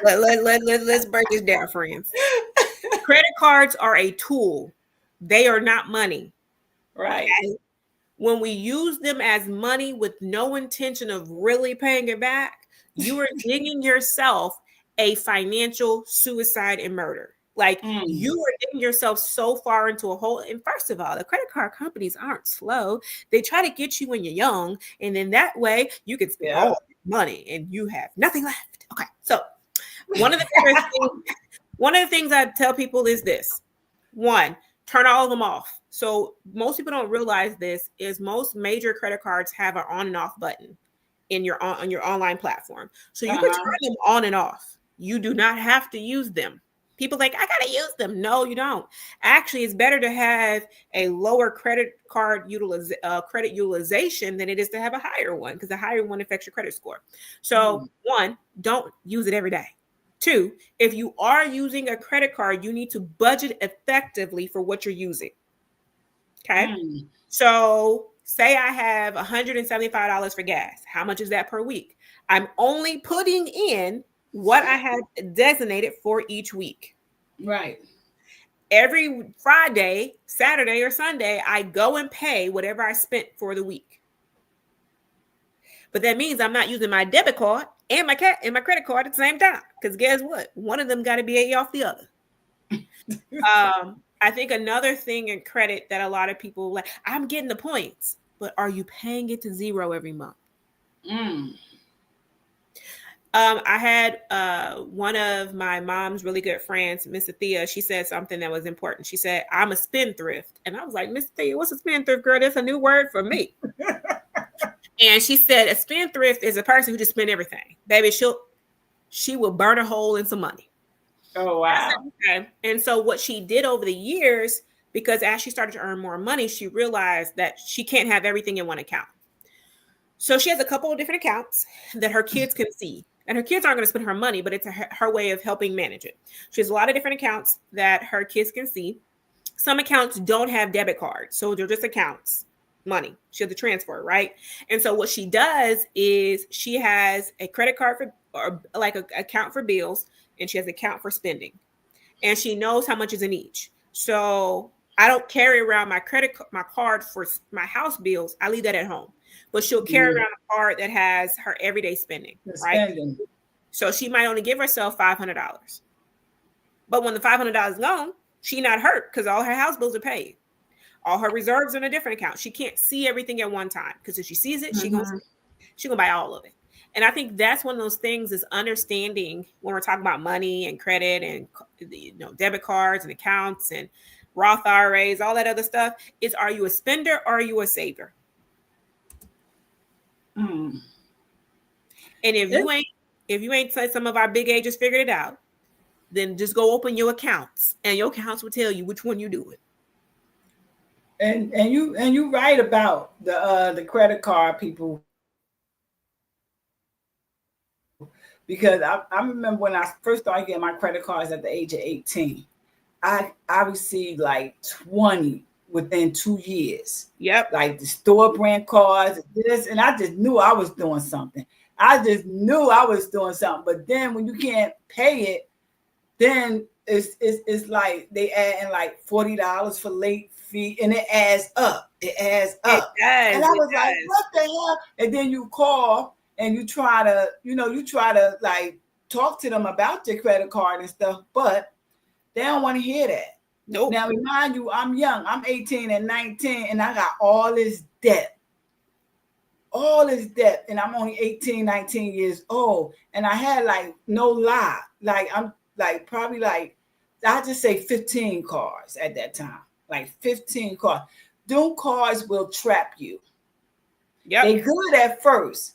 let's break this down, friends. Credit cards are a tool. They are not money. Right. Okay? When we use them as money with no intention of really paying it back, you are digging yourself a financial suicide and murder. Like you are getting yourself so far into a hole. And first of all, the credit card companies aren't slow. They try to get you when you're young. And then that way you can spend all your money and you have nothing left. Okay. So one of the things I tell people is this. One, turn all of them off. So most people don't realize this is most major credit cards have an on and off button on your online platform. So you can turn them on and off. You do not have to use them. People think, I got to use them. No, you don't. Actually, it's better to have a lower credit card credit utilization than it is to have a higher one, because the higher one affects your credit score. So one, don't use it every day. Two, if you are using a credit card, you need to budget effectively for what you're using. Okay. So say I have $175 for gas. How much is that per week? I'm only putting in what I have designated for each week. Right. Every Friday, Saturday, or Sunday, I go and pay whatever I spent for the week. But that means I'm not using my debit card and my credit card at the same time. Because guess what? One of them got to be off the other. I think another thing in credit that a lot of people like, I'm getting the points, but are you paying it to zero every month? I had one of my mom's really good friends, Miss Athea. She said something that was important. She said, I'm a spendthrift. And I was like, Miss Athea, what's a spendthrift, girl? That's a new word for me. And she said, a spendthrift is a person who just spend everything. Baby, she will burn a hole in some money. Oh, wow. Okay. And so what she did over the years, because as she started to earn more money, she realized that she can't have everything in one account. So she has a couple of different accounts that her kids can see. And her kids aren't going to spend her money, but it's her way of helping manage it. She has a lot of different accounts that her kids can see. Some accounts don't have debit cards, so they're just accounts, money. She has to transfer, right? And so what she does is she has a credit card or like an account for bills, and she has an account for spending. And she knows how much is in each. So I don't carry around my card for my house bills. I leave that at home. But she'll carry around a card that has her everyday spending, right? So she might only give herself $500. But when the $500 is gone, she not hurt because all her house bills are paid. All her reserves are in a different account. She can't see everything at one time because if she sees it, she gonna buy all of it. And I think that's one of those things is understanding when we're talking about money and credit and debit cards and accounts and Roth IRAs, all that other stuff. Is are you a spender or are you a saver? And if you ain't said some of our big ages figured it out, then just go open your accounts and your accounts will tell you which one you do it. And you right about the credit card people, because I remember when I first started getting my credit cards at the age of 18, I received like 20 within 2 years. Yep. Like the store brand cards, this, and I just knew I was doing something. But then when you can't pay it, then it's like they add in like $40 for late fee, and it adds up. It does. And I was like, what the hell? And then you call and you try to like talk to them about your credit card and stuff, but they don't want to hear that. Nope. Now, remind you, I'm young. I'm 18 and 19, and I got all this debt. And I'm only 18, 19 years old. And I had like no lie. Like I'm like probably like, I just say 15 cars at that time. Like 15 cars. Those cars will trap you. Yep. They good at first.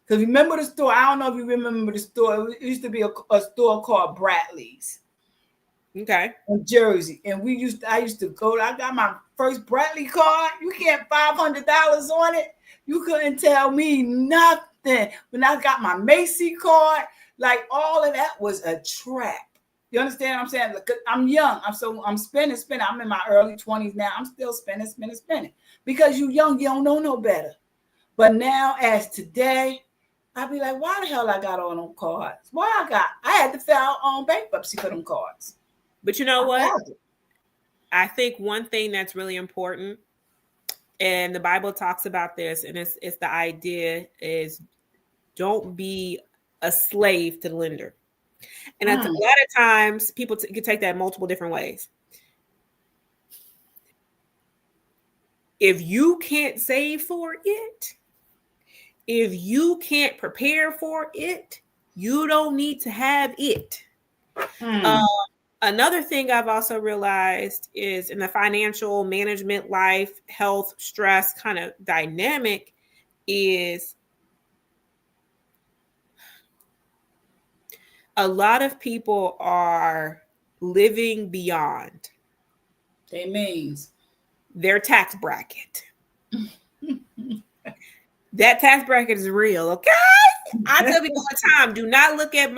Because remember the store? I don't know if you remember the store. It used to be a store called Bradley's. Okay. In Jersey. And I used to go, I got my first Bradley card. You can't $500 on it. You couldn't tell me nothing. When I got my Macy card, like all of that was a trap. You understand what I'm saying? Look, I'm young. I'm spending. I'm in my early 20s now. I'm still spending. Because you young, you don't know no better. But now as today, I'd be like, why the hell I got all them cards? I had to file on bankruptcy for them cards. But you know what? I think one thing that's really important, and the Bible talks about this, and it's the idea is don't be a slave to the lender. And a lot of times people can take that multiple different ways. If you can't save for it, if you can't prepare for it, you don't need to have it. Another thing I've also realized is in the financial management, life, health, stress kind of dynamic is a lot of people are living beyond their tax bracket. That tax bracket is real, okay? I tell people all the time, do not look at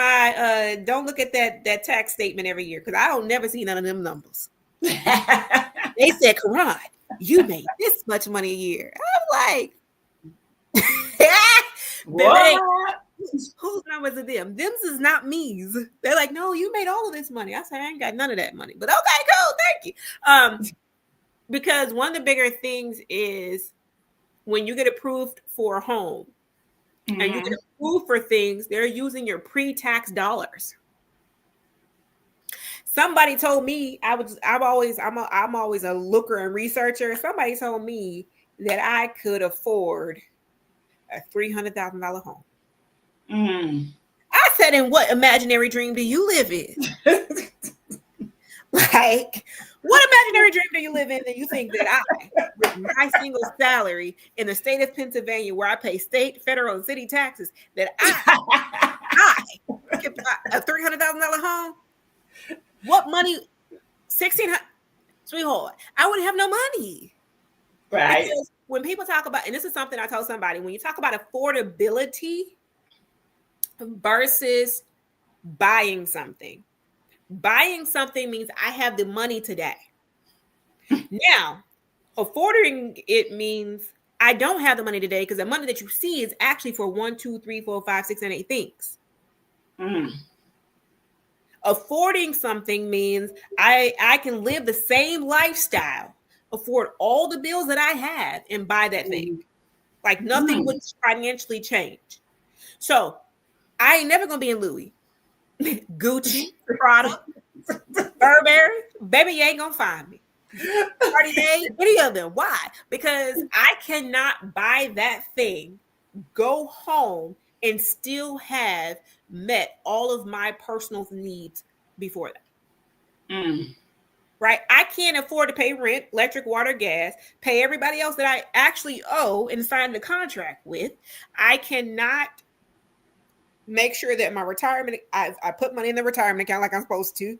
don't look at that tax statement every year, because I don't never see none of them numbers. They said, Koran, you made this much money a year. I'm like, what? Whose numbers are them? Them's is not me's. They're like, no, you made all of this money. I said, I ain't got none of that money, but okay, cool, thank you. Because one of the bigger things is when you get approved for a home and you get approved for things, they're using your pre-tax dollars. Somebody told me I'm always a looker and researcher. Somebody told me that I could afford a $300,000 home. I said, in what imaginary dream do you live in? Like, what imaginary dream do you live in that you think that I, with my single salary in the state of Pennsylvania, where I pay state, federal, and city taxes, that I get a $300,000 home? What money? $1,600, sweetheart. I wouldn't have no money, right? Because when people talk about, and this is something I told somebody, when you talk about affordability versus buying something means I have the money today. Now, affording it means I don't have the money today, because the money that you see is actually for 1, 2, 3, 4, 5, 6, and 8 things. Affording something means I can live the same lifestyle, afford all the bills that I have, and buy that thing. Like nothing would financially change. So I ain't never gonna be in Louis, Gucci, Prada, Burberry. Baby, you ain't gonna find me. Cartier, any of them. Why? Because I cannot buy that thing, go home, and still have met all of my personal needs before that. Right? I can't afford to pay rent, electric, water, gas, pay everybody else that I actually owe and signed the contract with. I cannot make sure that my retirement, I put money in the retirement account like I'm supposed to,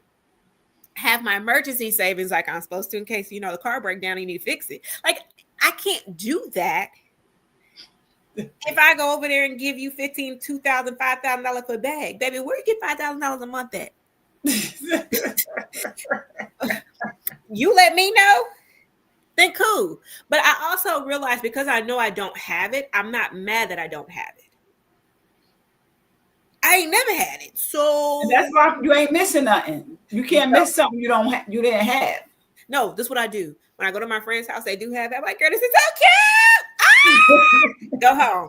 have my emergency savings like I'm supposed to in case, the car breakdown and you need to fix it. Like, I can't do that if I go over there and give you $15,000, $2,000, $5,000 for a bag. Baby, where you get $5,000 a month at? You let me know, then cool. But I also realize because I know I don't have it, I'm not mad that I don't have it. I ain't never had it, so and that's why you ain't missing nothing. You can't miss something you didn't have. No, this is what I do. When I go to my friend's house, they do have that. I'm like, girl, this is so cute. Go home.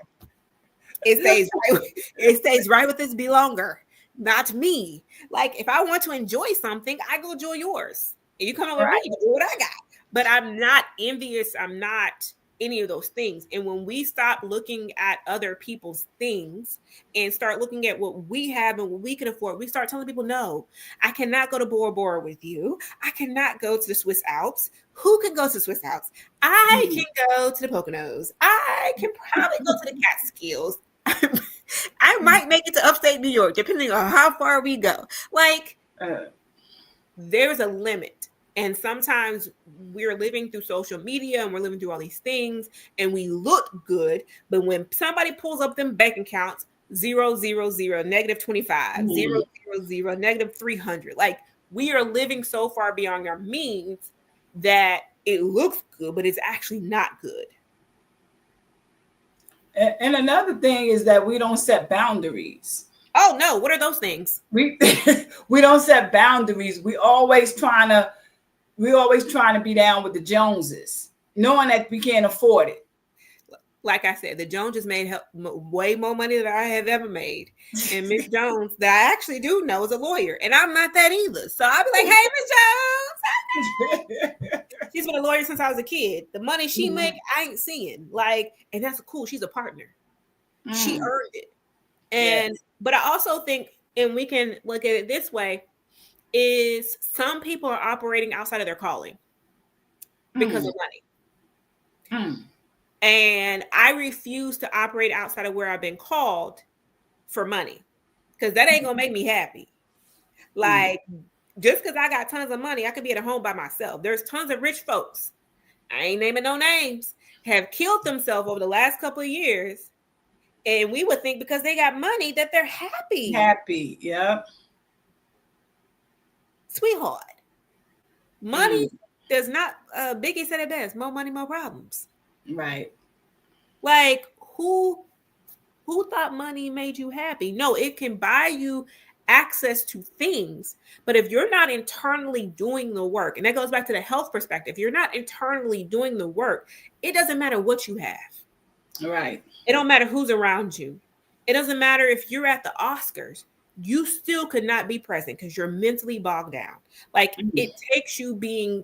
It stays right with this belonger, not me. Like if I want to enjoy something, I go enjoy yours. And you come over with me, you do what I got. But I'm not envious. I'm not any of those things. And when we stop looking at other people's things and start looking at what we have and what we can afford, we start telling people, no, I cannot go to Bora Bora with you. I cannot go to the Swiss Alps. Who can go to the Swiss Alps? I can go to the Poconos. I can probably go to the Catskills. I might make it to upstate New York, depending on how far we go. Like, there's a limit. And sometimes we're living through social media and we're living through all these things and we look good. But when somebody pulls up them bank accounts, 0, 0, 0, negative 25, 0, 0, 0, negative 300. Like we are living so far beyond our means that it looks good, but it's actually not good. And another thing is that we don't set boundaries. Oh no, what are those things? We don't set boundaries. We always trying to be down with the Joneses, knowing that we can't afford it. Like I said, the Joneses made way more money than I have ever made. And Miss Jones, that I actually do know, is a lawyer. And I'm not that either. So I'll be like, hey, Miss Jones. She's been a lawyer since I was a kid. The money she make, I ain't seeing. Like, and that's cool. She's a partner. She earned it. And but I also think, and we can look at it this way, is some people are operating outside of their calling because of money. And I refuse to operate outside of where I've been called for money because that ain't gonna make me happy. Like just because I got tons of money, I could be at home by myself. There's tons of rich folks, I ain't naming no names, have killed themselves over the last couple of years. And we would think because they got money that they're happy. Happy, yeah. Sweetheart, money does not, Biggie said it best, more money, more problems. Right. Like who thought money made you happy? No, it can buy you access to things, but if you're not internally doing the work, and that goes back to the health perspective, if you're not internally doing the work, it doesn't matter what you have. Right. It don't matter who's around you. It doesn't matter if you're at the Oscars. You still could not be present because you're mentally bogged down. Like it takes you being,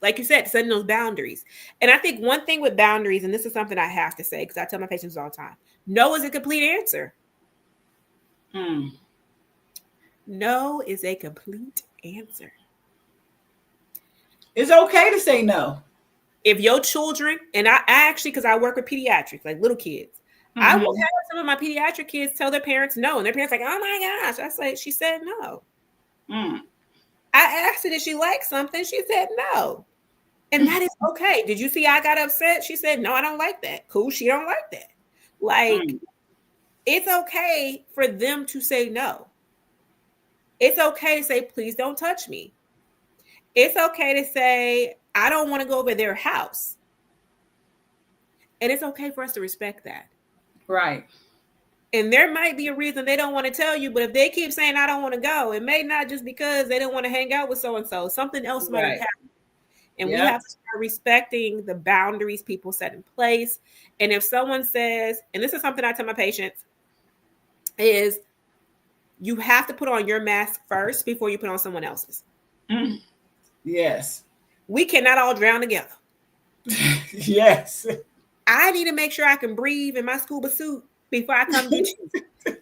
like you said, setting those boundaries. And I think one thing with boundaries, and this is something I have to say because I tell my patients all the time, no is a complete answer. No is a complete answer. It's okay to say no. If your children, and I actually, because I work with pediatrics, like little kids, I will have some of my pediatric kids tell their parents no, and their parents like, oh my gosh. I say, she said no. I asked her, did she like something? She said no. And that is okay. Did you see I got upset? She said, no, I don't like that. Cool, she don't like that. Like, it's okay for them to say no. It's okay to say, please don't touch me. It's okay to say, I don't want to go over their house. And it's okay for us to respect that. Right. And there might be a reason they don't want to tell you, but if they keep saying, I don't want to go, it may not just because they don't want to hang out with so-and-so. Something else might have happened. And we have to start respecting the boundaries people set in place. And if someone says, and this is something I tell my patients, is you have to put on your mask first before you put on someone else's. Yes. We cannot all drown together. Yes. I need to make sure I can breathe in my scuba suit before I come get you. So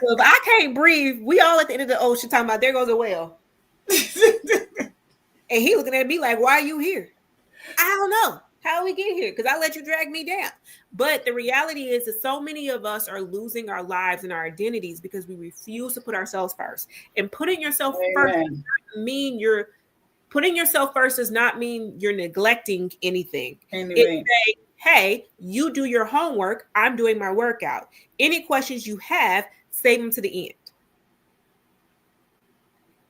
if I can't breathe, we all at the end of the ocean talking about there goes a whale. And he looking at me like, why are you here? I don't know how we get here because I let you drag me down. But the reality is that so many of us are losing our lives and our identities because we refuse to put ourselves first. And putting yourself first does not mean you're putting yourself first does not mean you're neglecting anything. It's saying, hey, you do your homework. I'm doing my workout. Any questions you have, save them to the end.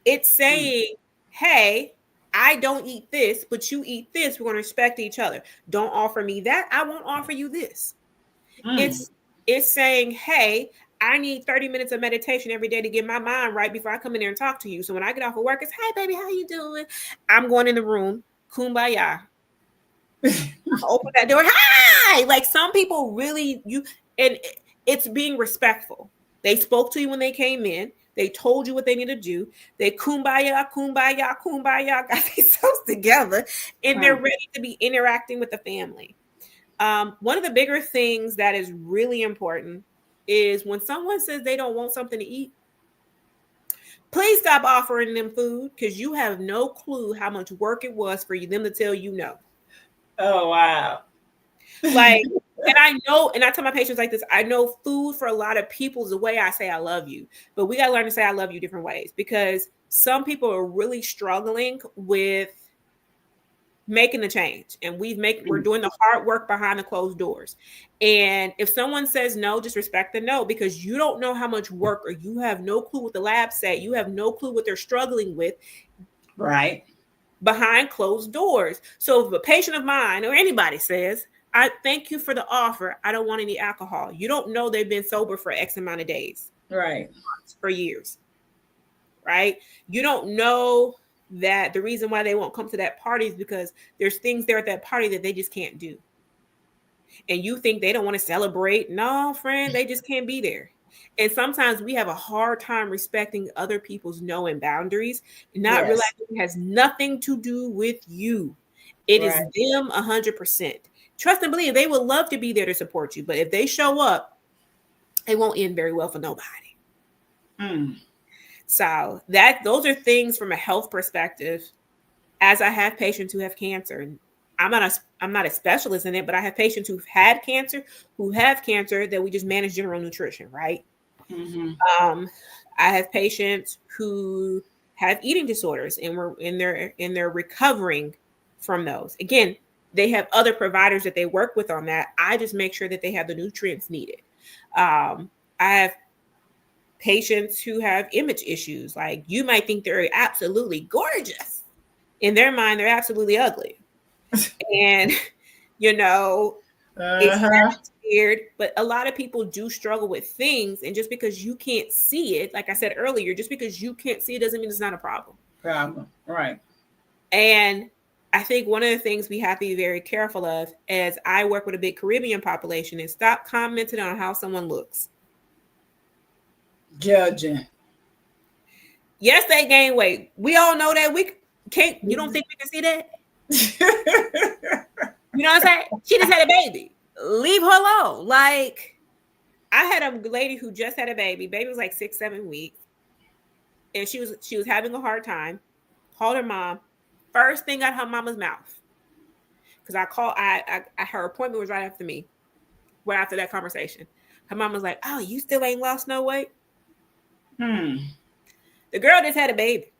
It's saying, hey, I don't eat this, but you eat this. We're going to respect each other. Don't offer me that. I won't offer you this. It's saying, hey, I need 30 minutes of meditation every day to get my mind right before I come in there and talk to you. So when I get off of work, it's, hey, baby, how you doing? I'm going in the room. Kumbaya. Open that door. Hi. Like some people really, and it's being respectful. They spoke to you when they came in. They told you what they need to do. They kumbaya, got themselves together, and they're ready to be interacting with the family. One of the bigger things that is really important is when someone says they don't want something to eat, please stop offering them food because you have no clue how much work it was for them to tell you no. Oh, wow. Like, and I know, and I tell my patients like this, I know food for a lot of people is the way I say I love you, but we got to learn to say I love you different ways because some people are really struggling with making the change, and we're doing the hard work behind the closed doors. And if someone says no, just respect the no, because you don't know how much work, or you have no clue what the lab said. You have no clue what they're struggling with. Right. Behind closed doors. So if a patient of mine or anybody says, I thank you for the offer, I don't want any alcohol. You don't know they've been sober for X amount of days. Right. For years. Right. You don't know that the reason why they won't come to that party is because there's things there at that party that they just can't do. And you think they don't want to celebrate. No, friend, they just can't be there. And sometimes we have a hard time respecting other people's no and boundaries, not realizing it has nothing to do with you. It is them 100%. Trust and believe they would love to be there to support you. But if they show up, it won't end very well for nobody. So those are things from a health perspective. As I have patients who have cancer, and I'm not a specialist in it, but I have patients who've had cancer, who have cancer that we just manage general nutrition, right? I have patients who have eating disorders, and they're recovering from those. Again, they have other providers that they work with on that. I just make sure that they have the nutrients needed. I have patients who have image issues. Like you might think they're absolutely gorgeous. In their mind, they're absolutely ugly. And, it's weird, but a lot of people do struggle with things. And just because you can't see it, like I said earlier, just because you can't see it doesn't mean it's not a problem. Right. And I think one of the things we have to be very careful of, as I work with a big Caribbean population, is stop commenting on how someone looks. Judging. Yes, they gain weight. We all know that. We can't. You don't think we can see that? You know what I'm saying? She just had a baby. Leave her alone. Like, I had a lady who just had a baby. Baby was like 6-7 weeks, and she was having a hard time. Called her mom. First thing out her mama's mouth, because her appointment was right after me. Right after that conversation, her mom was like, "Oh, you still ain't lost no weight." The girl just had a baby.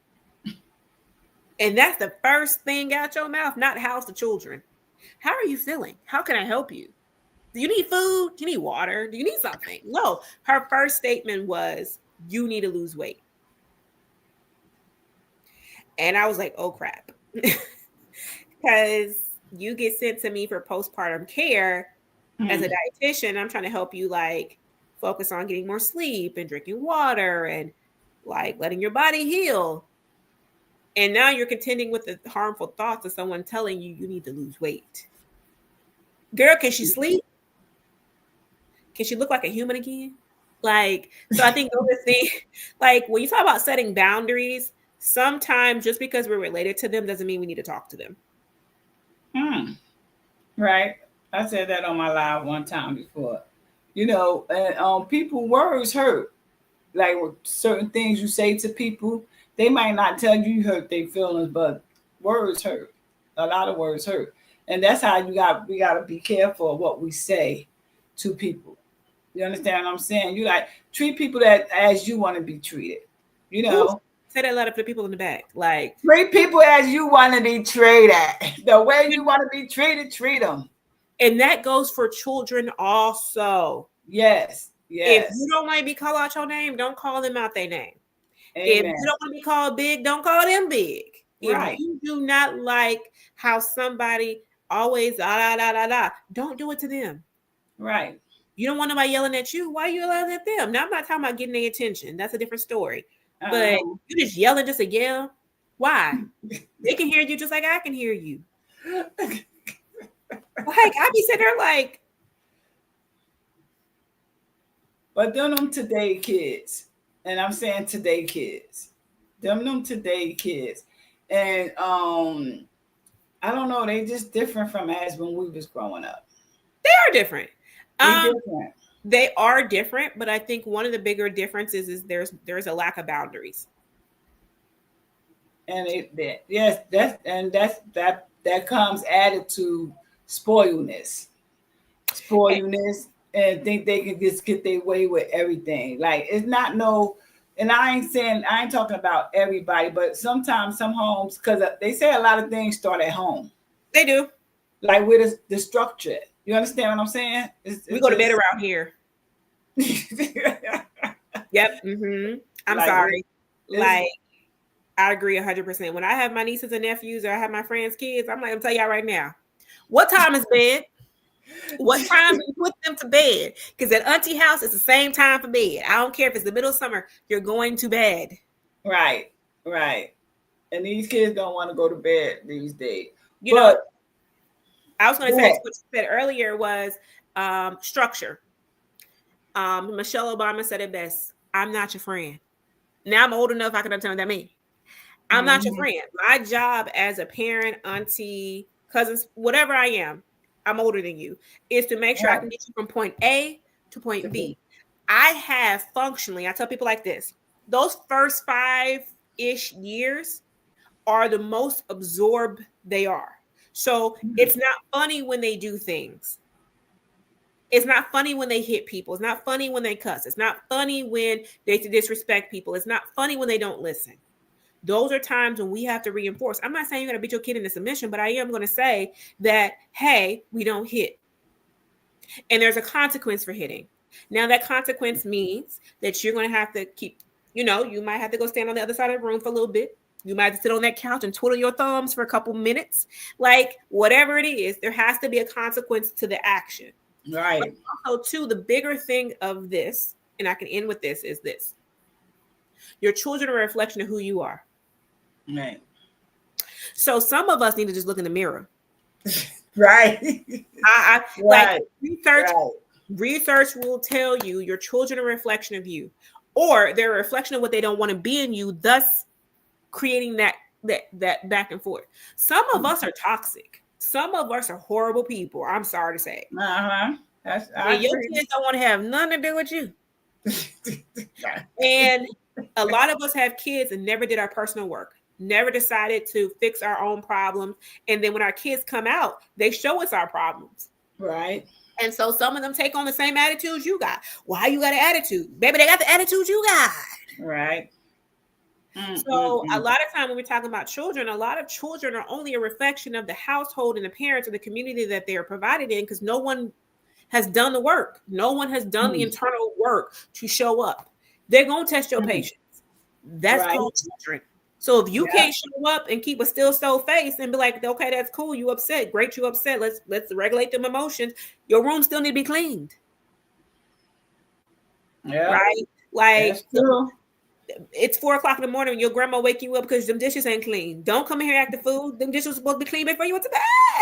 And that's the first thing out your mouth, not how's the children. How are you feeling? How can I help you? Do you need food? Do you need water? Do you need something? No, her first statement was, you need to lose weight. And I was like, oh crap. Because you get sent to me for postpartum care as a dietitian. I'm trying to help you focus on getting more sleep and drinking water and like letting your body heal. And now you're contending with the harmful thoughts of someone telling you you need to lose weight. Girl, can she sleep? Can she look like a human again? Like, so I think those are things, like when you talk about setting boundaries, sometimes just because we're related to them doesn't mean we need to talk to them. Right. I said that on my live one time before. You know, and people words hurt. Like with certain things you say to people, they might not tell you hurt their feelings, but words hurt. A lot of words hurt. And that's how we gotta be careful of what we say to people. You understand what I'm saying? You like treat people that as you want to be treated. You know. Ooh, say that letter for the people in the back. Like treat people as you want to be treated. The way you want to be treated, treat them. And that goes for children also. Yes. Yes. If you don't want to be called out your name, don't call them out their name. Amen. If you don't want to be called big, don't call them big. Right. If you do not like how somebody always don't do it to them. Right. You don't want nobody yelling at you. Why are you yelling at them? Now I'm not talking about getting their attention. That's a different story. But you just yelling just to yell. Why? They can hear you just like I can hear you. Like I be sitting there like. But them today kids, and I'm saying today kids, them today kids, and I don't know, they just different from as when we was growing up. They are different. Different. They are different, but I think one of the bigger differences is there's a lack of boundaries. And that comes added to spoiledness, and think they can just get their way with everything. Like it's not no, and I ain't talking about everybody, but sometimes some homes, because they say a lot of things start at home. They do. Like with the structure. You understand what I'm saying? We go to bed around here. Yep. Mm-hmm. I'm sorry. Like, I agree 100%. When I have my nieces and nephews or I have my friends' kids, I'm like, I'm telling y'all right now, what time is bed? What time do you put them to bed? Because at auntie house, it's the same time for bed. I don't care if it's the middle of summer, you're going to bed. Right. And these kids don't want to go to bed these days. You know, I was going to say what you said earlier was structure. Michelle Obama said it best. I'm not your friend. Now I'm old enough, I can understand what that means. I'm not your friend. My job as a parent, auntie, cousins, whatever I am, I'm older than you, is to make sure I can get you from point A to point B. I have functionally, I tell people like this, those first 5-ish years are the most absorbed they are. So it's not funny when they do things. It's not funny when they hit people. It's not funny when they cuss. It's not funny when they disrespect people. It's not funny when they don't listen. Those are times when we have to reinforce. I'm not saying you got to beat your kid into submission, but I am going to say that, hey, we don't hit. And there's a consequence for hitting. Now that consequence means that you're going to have to keep, you might have to go stand on the other side of the room for a little bit. You might have to sit on that couch and twiddle your thumbs for a couple minutes. Like whatever it is, there has to be a consequence to the action. Right. But also, too, the bigger thing of this, and I can end with this, is this. Your children are a reflection of who you are. Right. So some of us need to just look in the mirror. Right. Like research will tell you your children are a reflection of you, or they're a reflection of what they don't want to be in you, thus creating that back and forth. Some of us are toxic. Some of us are horrible people. I'm sorry to say. And your kids don't want to have nothing to do with you. And a lot of us have kids and never did our personal work, never decided to fix our own problems. And then when our kids come out, they show us our problems. Right. And so some of them take on the same attitudes you got. Why you got an attitude? Baby, they got the attitude you got. Right. So a lot of time when we're talking about children, a lot of children are only a reflection of the household and the parents or the community that they are provided in, because no one has done the work. No one has done the internal work to show up. They're going to test your patience. That's called children. So if you can't show up and keep a still stove face and be like, okay, that's cool. You upset. Great. You upset. Let's regulate them emotions. Your room still need to be cleaned. Yeah. Right? Like, that's true. it's 4:00 in the morning when your grandma wake you up because them dishes ain't clean. Don't come in here acting food. Them dishes supposed to be clean before you went to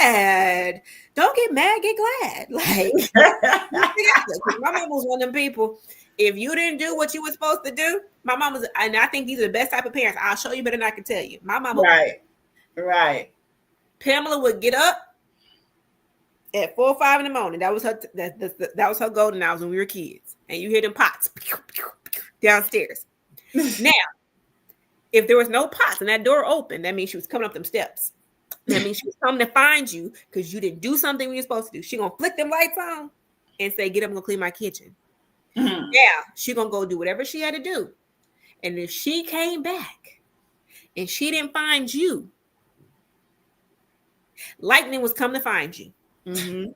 bed. Don't get mad, get glad. Like, my mom was one of them people. If you didn't do what you were supposed to do, my mom was, and I think these are the best type of parents. I'll show you better than I can tell you. My mama, right. Pamela would get up at 4 or 5 in the morning. That was her. That was her golden hours when we were kids. And you hear them pots downstairs. Now, if there was no pots and that door open, that means she was coming up them steps. That means she was coming to find you because you didn't do something we were supposed to do. She gonna flick them lights on and say, "Get up and go clean my kitchen." Mm-hmm. Yeah, she gonna go do whatever she had to do. And if she came back and she didn't find you, lightning was coming to find you. Mm-hmm.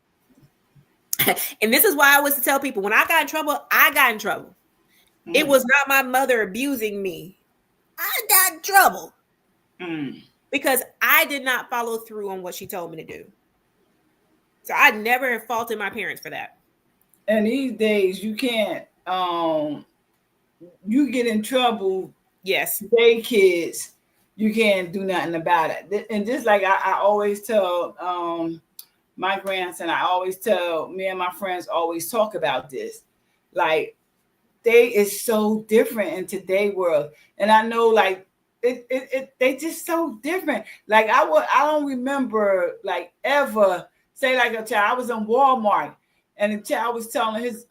And this is why I always tell people, when I got in trouble, I got in trouble. Mm. It was not my mother abusing me. I got in trouble because I did not follow through on what she told me to do. So I never have faulted my parents for that. And these days you can't, you get in trouble. Yes. Today kids, you can't do nothing about it. And just like I always tell my grandson, I always tell, me and my friends always talk about this. Like, they is so different in today's world. And I know, like, they just so different. Like, I don't remember, like, ever say, like, a child, I was in Walmart and the child was telling his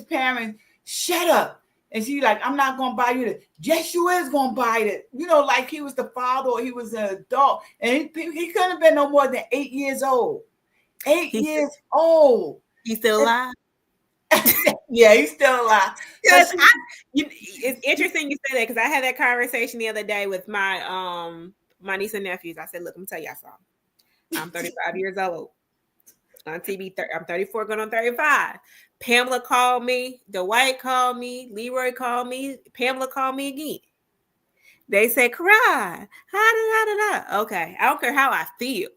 parents, "Shut up." And she like, "I'm not gonna buy you this." "Yes, you is gonna buy it." You know, like he was the father or he was an adult. And he couldn't have been no more than 8 years old. 8 years old. He's still alive? Yeah, he's still alive. It's interesting you say that because I had that conversation the other day with my niece and nephews. I said, "Look, let me tell y'all something. I'm 35 years old. On TV, I'm 34 going on 35. Pamela called me. Dwight called me. Leroy called me. Pamela called me again. They said, "Koran, okay, I don't care how I feel.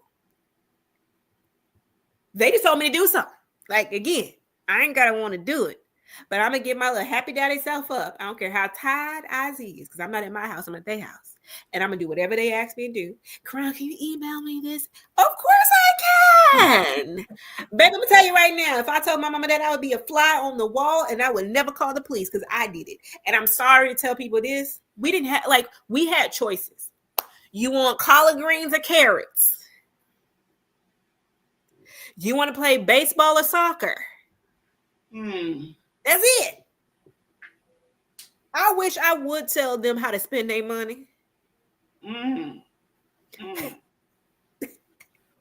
They just told me to do something. Like, again, I ain't gotta want to do it, but I'm gonna get my little happy daddy self up. I don't care how tired I is, because I'm not at my house, I'm at their house. And I'm gonna do whatever they ask me to do. Koran, can you email me this?" Of course I can. Baby, I'm gonna tell you right now, if I told my mama that, I would be a fly on the wall and I would never call the police because I did it. And I'm sorry to tell people this. We didn't have, like, we had choices. You want collard greens or carrots? You want to play baseball or soccer? That's it. I wish I would tell them how to spend their money.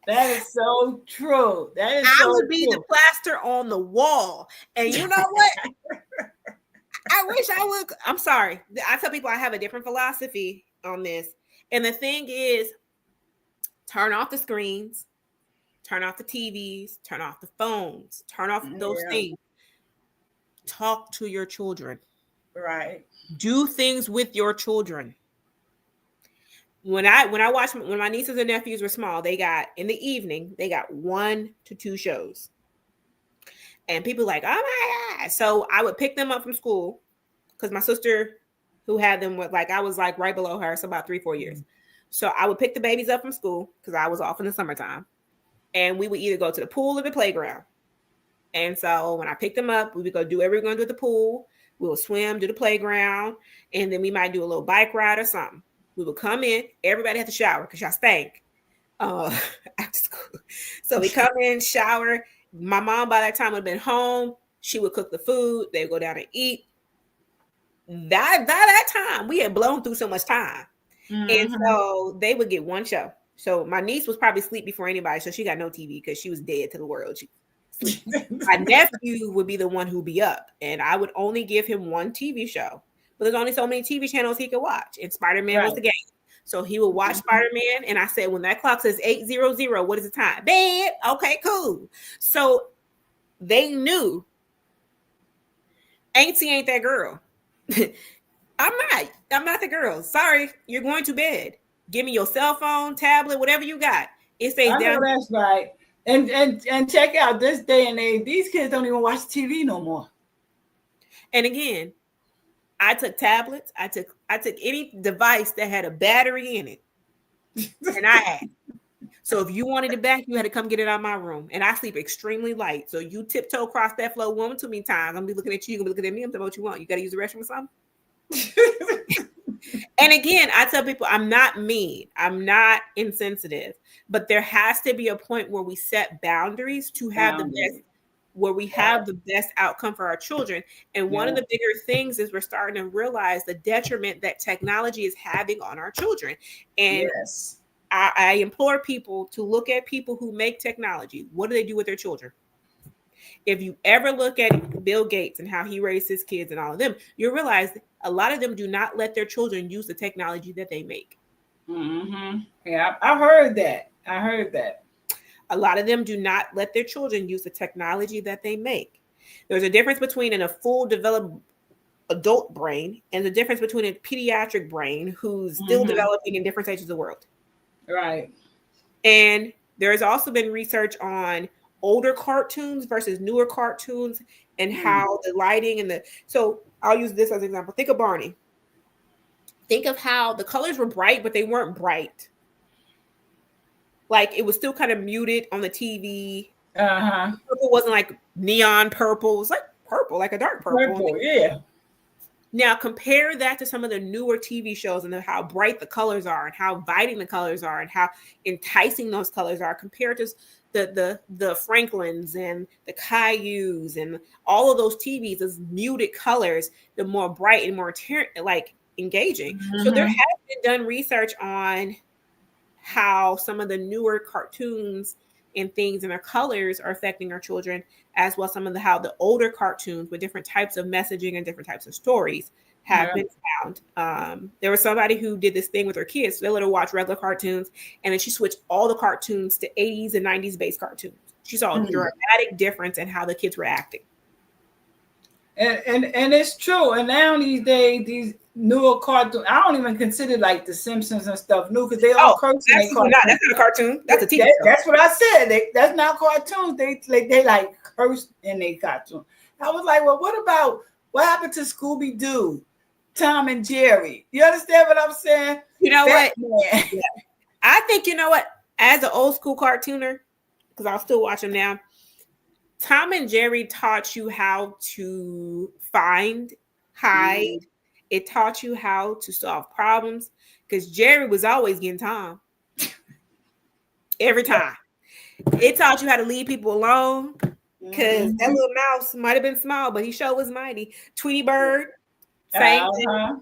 That is so true. That is I would be the plaster on the wall. And you know what? I wish I would. I'm sorry. I tell people I have a different philosophy on this. And the thing is, turn off the screens, turn off the TVs, turn off the phones, turn off those things. Talk to your children. Right. Do things with your children. When my nieces and nephews were small, they got, in the evening, they got 1 to 2 shows. And people like, "Oh my God." So I would pick them up from school because my sister who had them was like, I was like right below her. So about 3-4 years. So I would pick the babies up from school because I was off in the summertime. And we would either go to the pool or the playground. And so when I picked them up, we would go do whatever we were going to do at the pool. We would swim, do the playground. And then we might do a little bike ride or something. We would come in. Everybody had to shower because y'all stank after school. So we come in, shower. My mom by that time would have been home. She would cook the food. They would go down and eat. That time, we had blown through so much time. And so they would get 1 show. So my niece was probably asleep before anybody. So she got no TV because she was dead to the world. My nephew would be the one who'd be up. And I would only give him 1 TV show. But there's only so many TV channels he could watch. And Spider-Man was the game. So he would watch Spider-Man. And I said, when that clock says 8:00, what is the time? Bed. Okay, cool. So they knew Auntie ain't that girl. I'm not the girl. Sorry, you're going to bed. Give me your cell phone, tablet, whatever you got. It stays down. I know that's right. And check out this day and age. These kids don't even watch TV no more. And again, I took tablets. I took any device that had a battery in it, and I had. So if you wanted it back, you had to come get it out of my room. And I sleep extremely light. So you tiptoe across that floor one too many times. I'm gonna be looking at you. You're gonna be looking at me. I'm talking about what you want. You got to use the restroom or something. And again, I tell people I'm not mean. I'm not insensitive. But there has to be a point where we set boundaries to have the best, where we have the best outcome for our children. And one of the bigger things is we're starting to realize the detriment that technology is having on our children. And I implore people to look at people who make technology. What do they do with their children? If you ever look at Bill Gates and how he raised his kids and all of them, you'll realize a lot of them do not let their children use the technology that they make. Mm-hmm. Yeah, I heard that. A lot of them do not let their children use the technology that they make. There's a difference between a full developed adult brain and the difference between a pediatric brain who's still developing in different stages of the world. Right. And there's also been research on older cartoons versus newer cartoons and how the lighting and so I'll use this as an example. Think of Barney. Think of how the colors were bright, but they weren't bright. Like it was still kind of muted on the TV. Purple wasn't like neon purple. It was like purple, like a dark purple. Yeah. Now compare that to some of the newer TV shows and how bright the colors are and how inviting the colors are and how enticing those colors are compared to the Franklins and the Cailloux and all of those TVs, those muted colors, the more bright and more engaging. So there has been done research on how some of the newer cartoons and things and their colors are affecting our children, as well as how the older cartoons with different types of messaging and different types of stories have been found. There was somebody who did this thing with her kids. So they let her watch regular cartoons, and then she switched all the cartoons to 80s and 90s based cartoons. She saw a dramatic difference in how the kids were acting. And it's true. And now these days, these newer cartoons, I don't even consider like The Simpsons and stuff new because they all cursing. That's not a cartoon. That's a TV show. That's what I said. That's not cartoons. They like curse in their cartoon. I was like, well, what happened to Scooby Doo, Tom and Jerry? You understand what I'm saying? You know what? I think as an old school cartooner, because I'll still watch them now. Tom and Jerry taught you how to find, hide. It taught you how to solve problems because Jerry was always getting Tom. Every time. It taught you how to leave people alone because that little mouse might have been small, but he sure was mighty. Tweety Bird, same thing.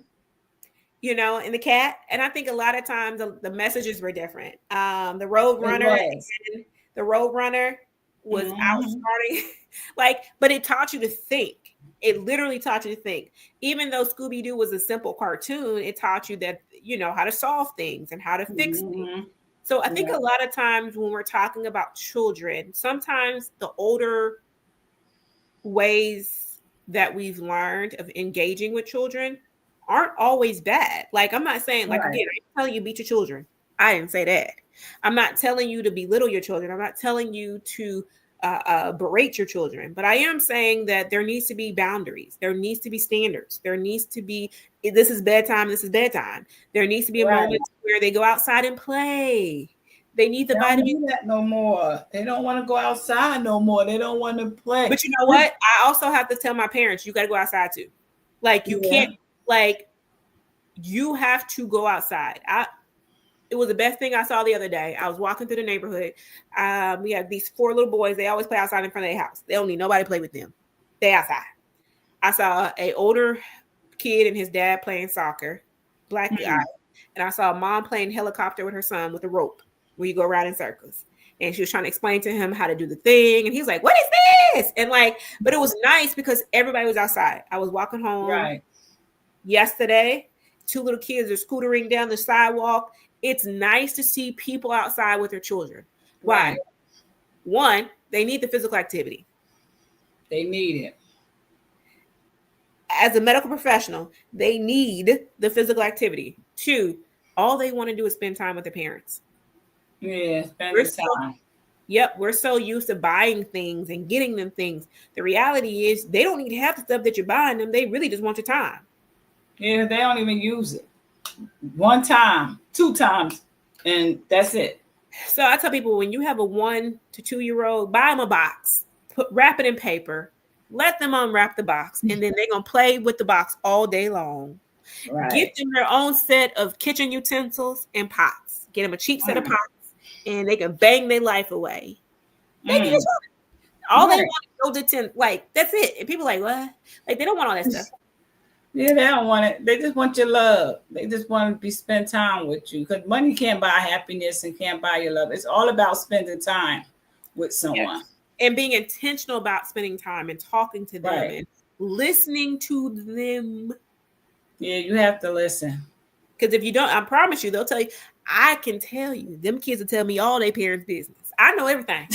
And the cat. And I think a lot of times the messages were different. The Roadrunner was outsmarting, but it taught you to think. It literally taught you to think. Even though Scooby-Doo was a simple cartoon, it taught you that how to solve things and how to fix things. So I think a lot of times when we're talking about children, sometimes the older ways that we've learned of engaging with children aren't always bad. Like I'm not saying, again, I'm telling you beat your children. I didn't say that. I'm not telling you to belittle your children. I'm not telling you to berate your children, but I am saying that there needs to be boundaries. There needs to be standards. There needs to be, this is bedtime. This is bedtime. There needs to be a moment where they go outside and play. They need the vitamin. They don't do that no more. They don't want to go outside no more. They don't want to play. But you know what? I also have to tell my parents, you got to go outside too. You can't, you have to go outside. It was the best thing I saw the other day. I was walking through the neighborhood. We have these 4 little boys. They always play outside in front of their house. They don't need nobody to play with them. They outside. I saw an older kid and his dad playing soccer, black guy. And I saw a mom playing helicopter with her son with a rope where you go around in circles. And she was trying to explain to him how to do the thing. And he was like, what is this? And but it was nice because everybody was outside. I was walking home yesterday. 2 little kids are scootering down the sidewalk. It's nice to see people outside with their children. Why? One, they need the physical activity. They need it. As a medical professional, they need the physical activity. 2, all they want to do is spend time with their parents. Yeah, spend time. Yep, we're so used to buying things and getting them things. The reality is they don't need to have the stuff that you're buying them. They really just want your time. Yeah, they don't even use it. One time, 2 times, and that's it. So I tell people, when you have a 1 to 2 year old, buy them a box, wrap it in paper, let them unwrap the box, and then they're going to play with the box all day long. Right. Get them their own set of kitchen utensils and pots. Get them a cheap set of pots, and they can bang their life away. They can just all they want is go to like that's it. And people are like, what? Like they don't want all that stuff. Yeah, they don't want it. They just want your love. They just want to spend time with you, because money can't buy happiness and can't buy your love. It's all about spending time with someone and being intentional about spending time and talking to them and listening to them. Yeah, you have to listen. Because if you don't, I promise you, they'll tell you. I can tell you, them kids will tell me all their parents' business. I know everything.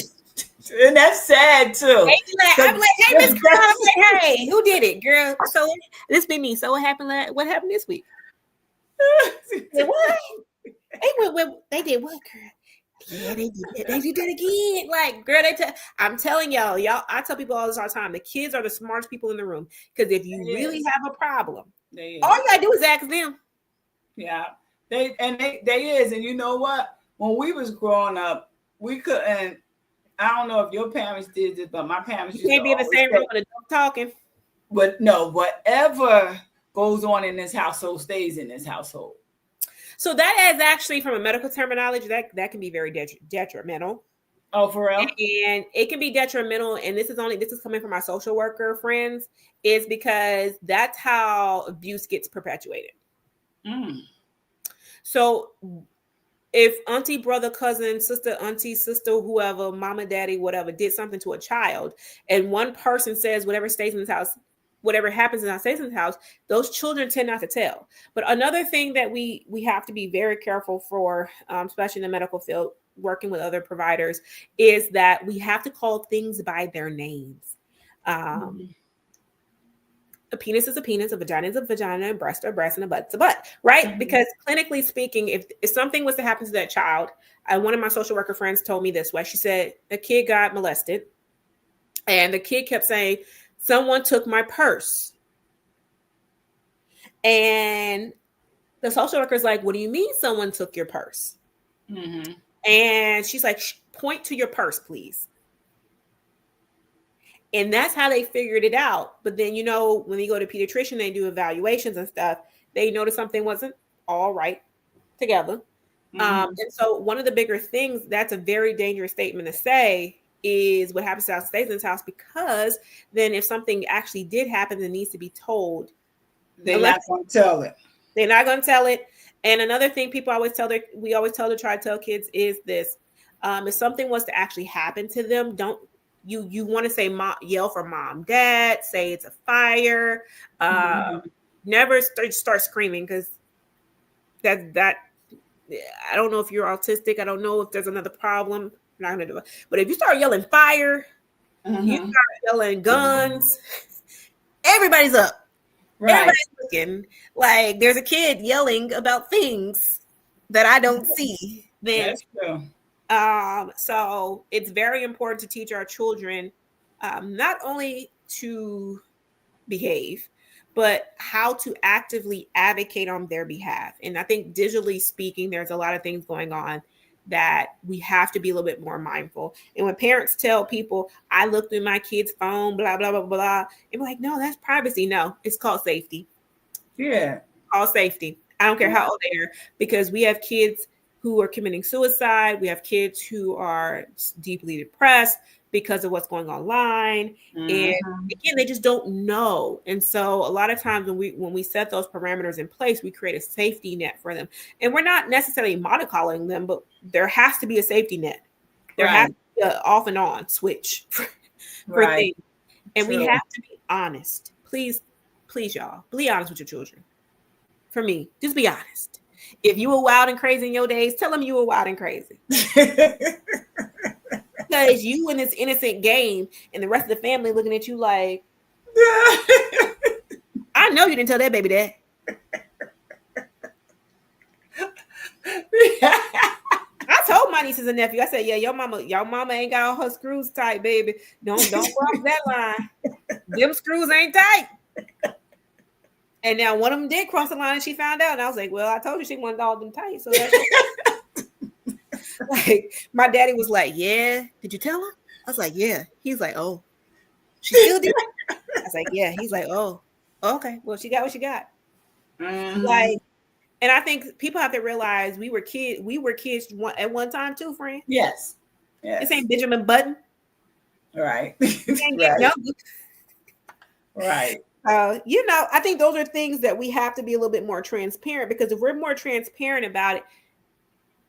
And that's sad too. I'm like, hey, Miss Girl, I'm like, hey, who did it, girl? So this be me. So what happened? What happened this week? What? They did what, girl? Yeah, they did. They did that again. Like, girl, I'm telling y'all. I tell people all this all the time. The kids are the smartest people in the room. Because if you really have a problem, all you gotta do is ask them. Yeah, they is, and you know what? When we was growing up, we couldn't. I don't know if your parents did this, but my parents can't be in the same room with adults talking. But no, whatever goes on in this household stays in this household. So that is actually, from a medical terminology, that can be very detrimental. Oh, for real? And it can be detrimental. And this is coming from my social worker friends, is because that's how abuse gets perpetuated. So if auntie, brother, cousin, sister, auntie, sister, whoever, mama, daddy, whatever, did something to a child, and one person says whatever stays in this house, whatever happens in our stays in this house, those children tend not to tell. But another thing that we have to be very careful for, especially in the medical field, working with other providers, is that we have to call things by their names. A penis is a penis, a vagina is a vagina, a breast or breast, and a butt is a butt, right? Because clinically speaking, if something was to happen to that child, one of my social worker friends told me this way. She said a kid got molested, and the kid kept saying, someone took my purse. And the social worker is like, what do you mean someone took your purse? And she's like, point to your purse, please. And that's how they figured it out. But then, when you go to pediatrician, they do evaluations and stuff. They noticed something wasn't all right together. And so one of the bigger things, that's a very dangerous statement to say, is what happens to us stays in this house, because then if something actually did happen that needs to be told, they're not going to tell it. They're not going to tell it. And another thing we always try to tell kids is this: if something was to actually happen to them, don't you want to say yell for mom, dad, say it's a fire. Never start screaming, because that I don't know if you're autistic. I don't know if there's another problem. I'm not gonna do it. But if you start yelling fire, you start yelling guns, everybody's up. Right. Everybody's looking like there's a kid yelling about things that I don't see. That's true. So it's very important to teach our children not only to behave, but how to actively advocate on their behalf. And I think digitally speaking, there's a lot of things going on that we have to be a little bit more mindful. And when parents tell people, I looked through my kid's phone, blah, blah, blah, blah, and we're like, no, that's privacy. No, it's called safety. Yeah. It's called safety. I don't care how old they are, because we have kids who are committing suicide. We have kids who are deeply depressed because of what's going online. And again, they just don't know. And so a lot of times when we set those parameters in place, we create a safety net for them. And we're not necessarily monocolling them, but there has to be a safety net. There has to be an off and on switch for things. And we have to be honest. Please, y'all, be honest with your children. For me, just be honest. If you were wild and crazy in your days, tell them you were wild and crazy. Because you in this innocent game, and the rest of the family looking at you like, I know you didn't tell that baby that. I told my nieces and nephews. I said, yeah, your mama ain't got all her screws tight, baby. Don't cross that line. Them screws ain't tight. And now one of them did cross the line and she found out. And I was like, well, I told you she wanted all them tight. So that's like my daddy was like, yeah. Did you tell her? I was like, yeah. He's like, oh, she still did. I was like, yeah. He's like, oh, okay. Well, she got what she got. Mm-hmm. Like, and I think people have to realize we were kids at one time too, friend. Yes. This ain't Benjamin Button. Right. Right. Right. I think those are things that we have to be a little bit more transparent, because if we're more transparent about it,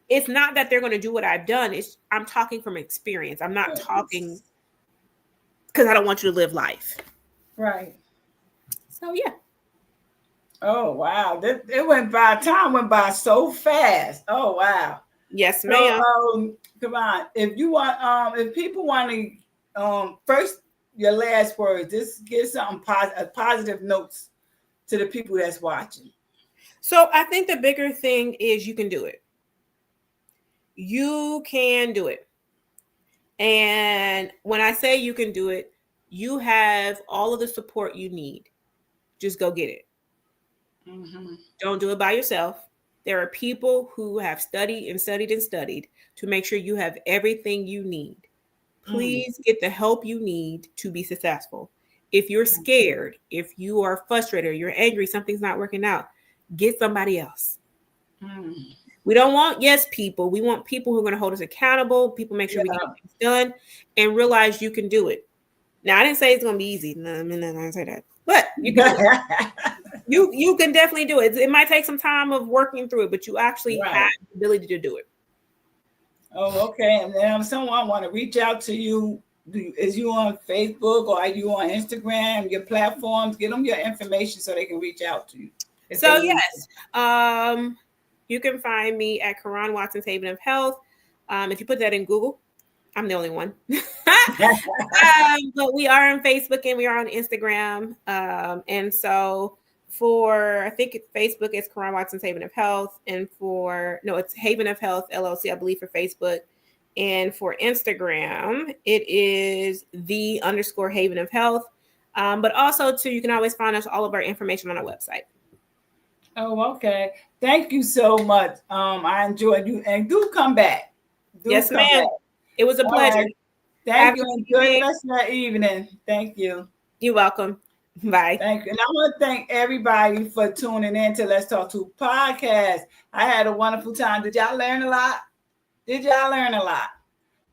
it's not that they're going to do what I've done. I'm talking from experience. I'm not talking because I don't want you to live life. Right. So, yeah. Oh, wow. Time went by so fast. Oh, wow. Yes, ma'am. So, come on. If people want to, first, your last words, just give something positive notes to the people that's watching. So I think the bigger thing is you can do it. You can do it. And when I say you can do it, you have all of the support you need. Just go get it. Mm-hmm. Don't do it by yourself. There are people who have studied and studied and studied to make sure you have everything you need. Please get the help you need to be successful. If you're scared, if you are frustrated, or you're angry, something's not working out, get somebody else. We don't want yes people. We want people who are going to hold us accountable. People make sure we get things done and realize you can do it. Now, I didn't say it's going to be easy. No, I didn't say that. But you can do it. You can definitely do it. It might take some time of working through it, but you actually have the ability to do it. Oh, okay. And then if someone want to reach out to you, is you on Facebook or are you on Instagram, your platforms? Get them your information so they can reach out to you. So yes, you can find me at Koran Watson Haven of Health. If you put that in Google, I'm the only one. But we are on Facebook and we are on Instagram. And so I think Facebook is Koran Watson's Haven of Health, and it's Haven of Health LLC, I believe, for Facebook. And for Instagram, it is _Haven of Health. But also too, you can always find all of our information on our website. Oh, okay. Thank you so much. I enjoyed you, and do come back. Yes, ma'am. It was a pleasure. Right. Thank you. Enjoy the rest of that evening. Thank you. You're welcome. Bye. Thank you. And I want to thank everybody for tuning in to Let's Talk to Podcast. I had a wonderful time. Did y'all learn a lot?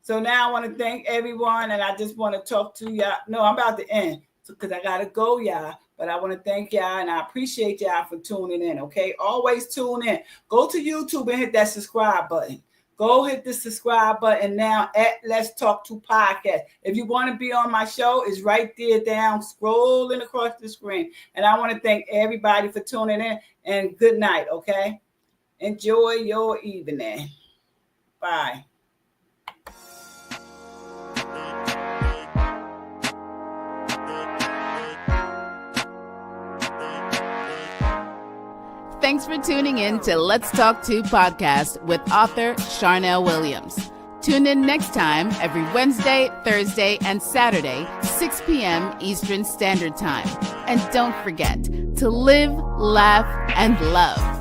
So now I want to thank everyone, and I just want to talk to y'all. No, I'm about to end because I got to go, y'all. But I want to thank y'all, and I appreciate y'all for tuning in, okay? Always tune in. Go to YouTube and hit that subscribe button. Go hit the subscribe button now at Let's Talk to Podcast. If you want to be on my show, it's right there down, scrolling across the screen. And I want to thank everybody for tuning in, and good night, okay? Enjoy your evening. Bye. Thanks for tuning in to Let's Talk to Podcast with author Charnel Williams. Tune in next time every Wednesday, Thursday, and Saturday, 6 p.m. Eastern Standard Time. And don't forget to live, laugh, and love.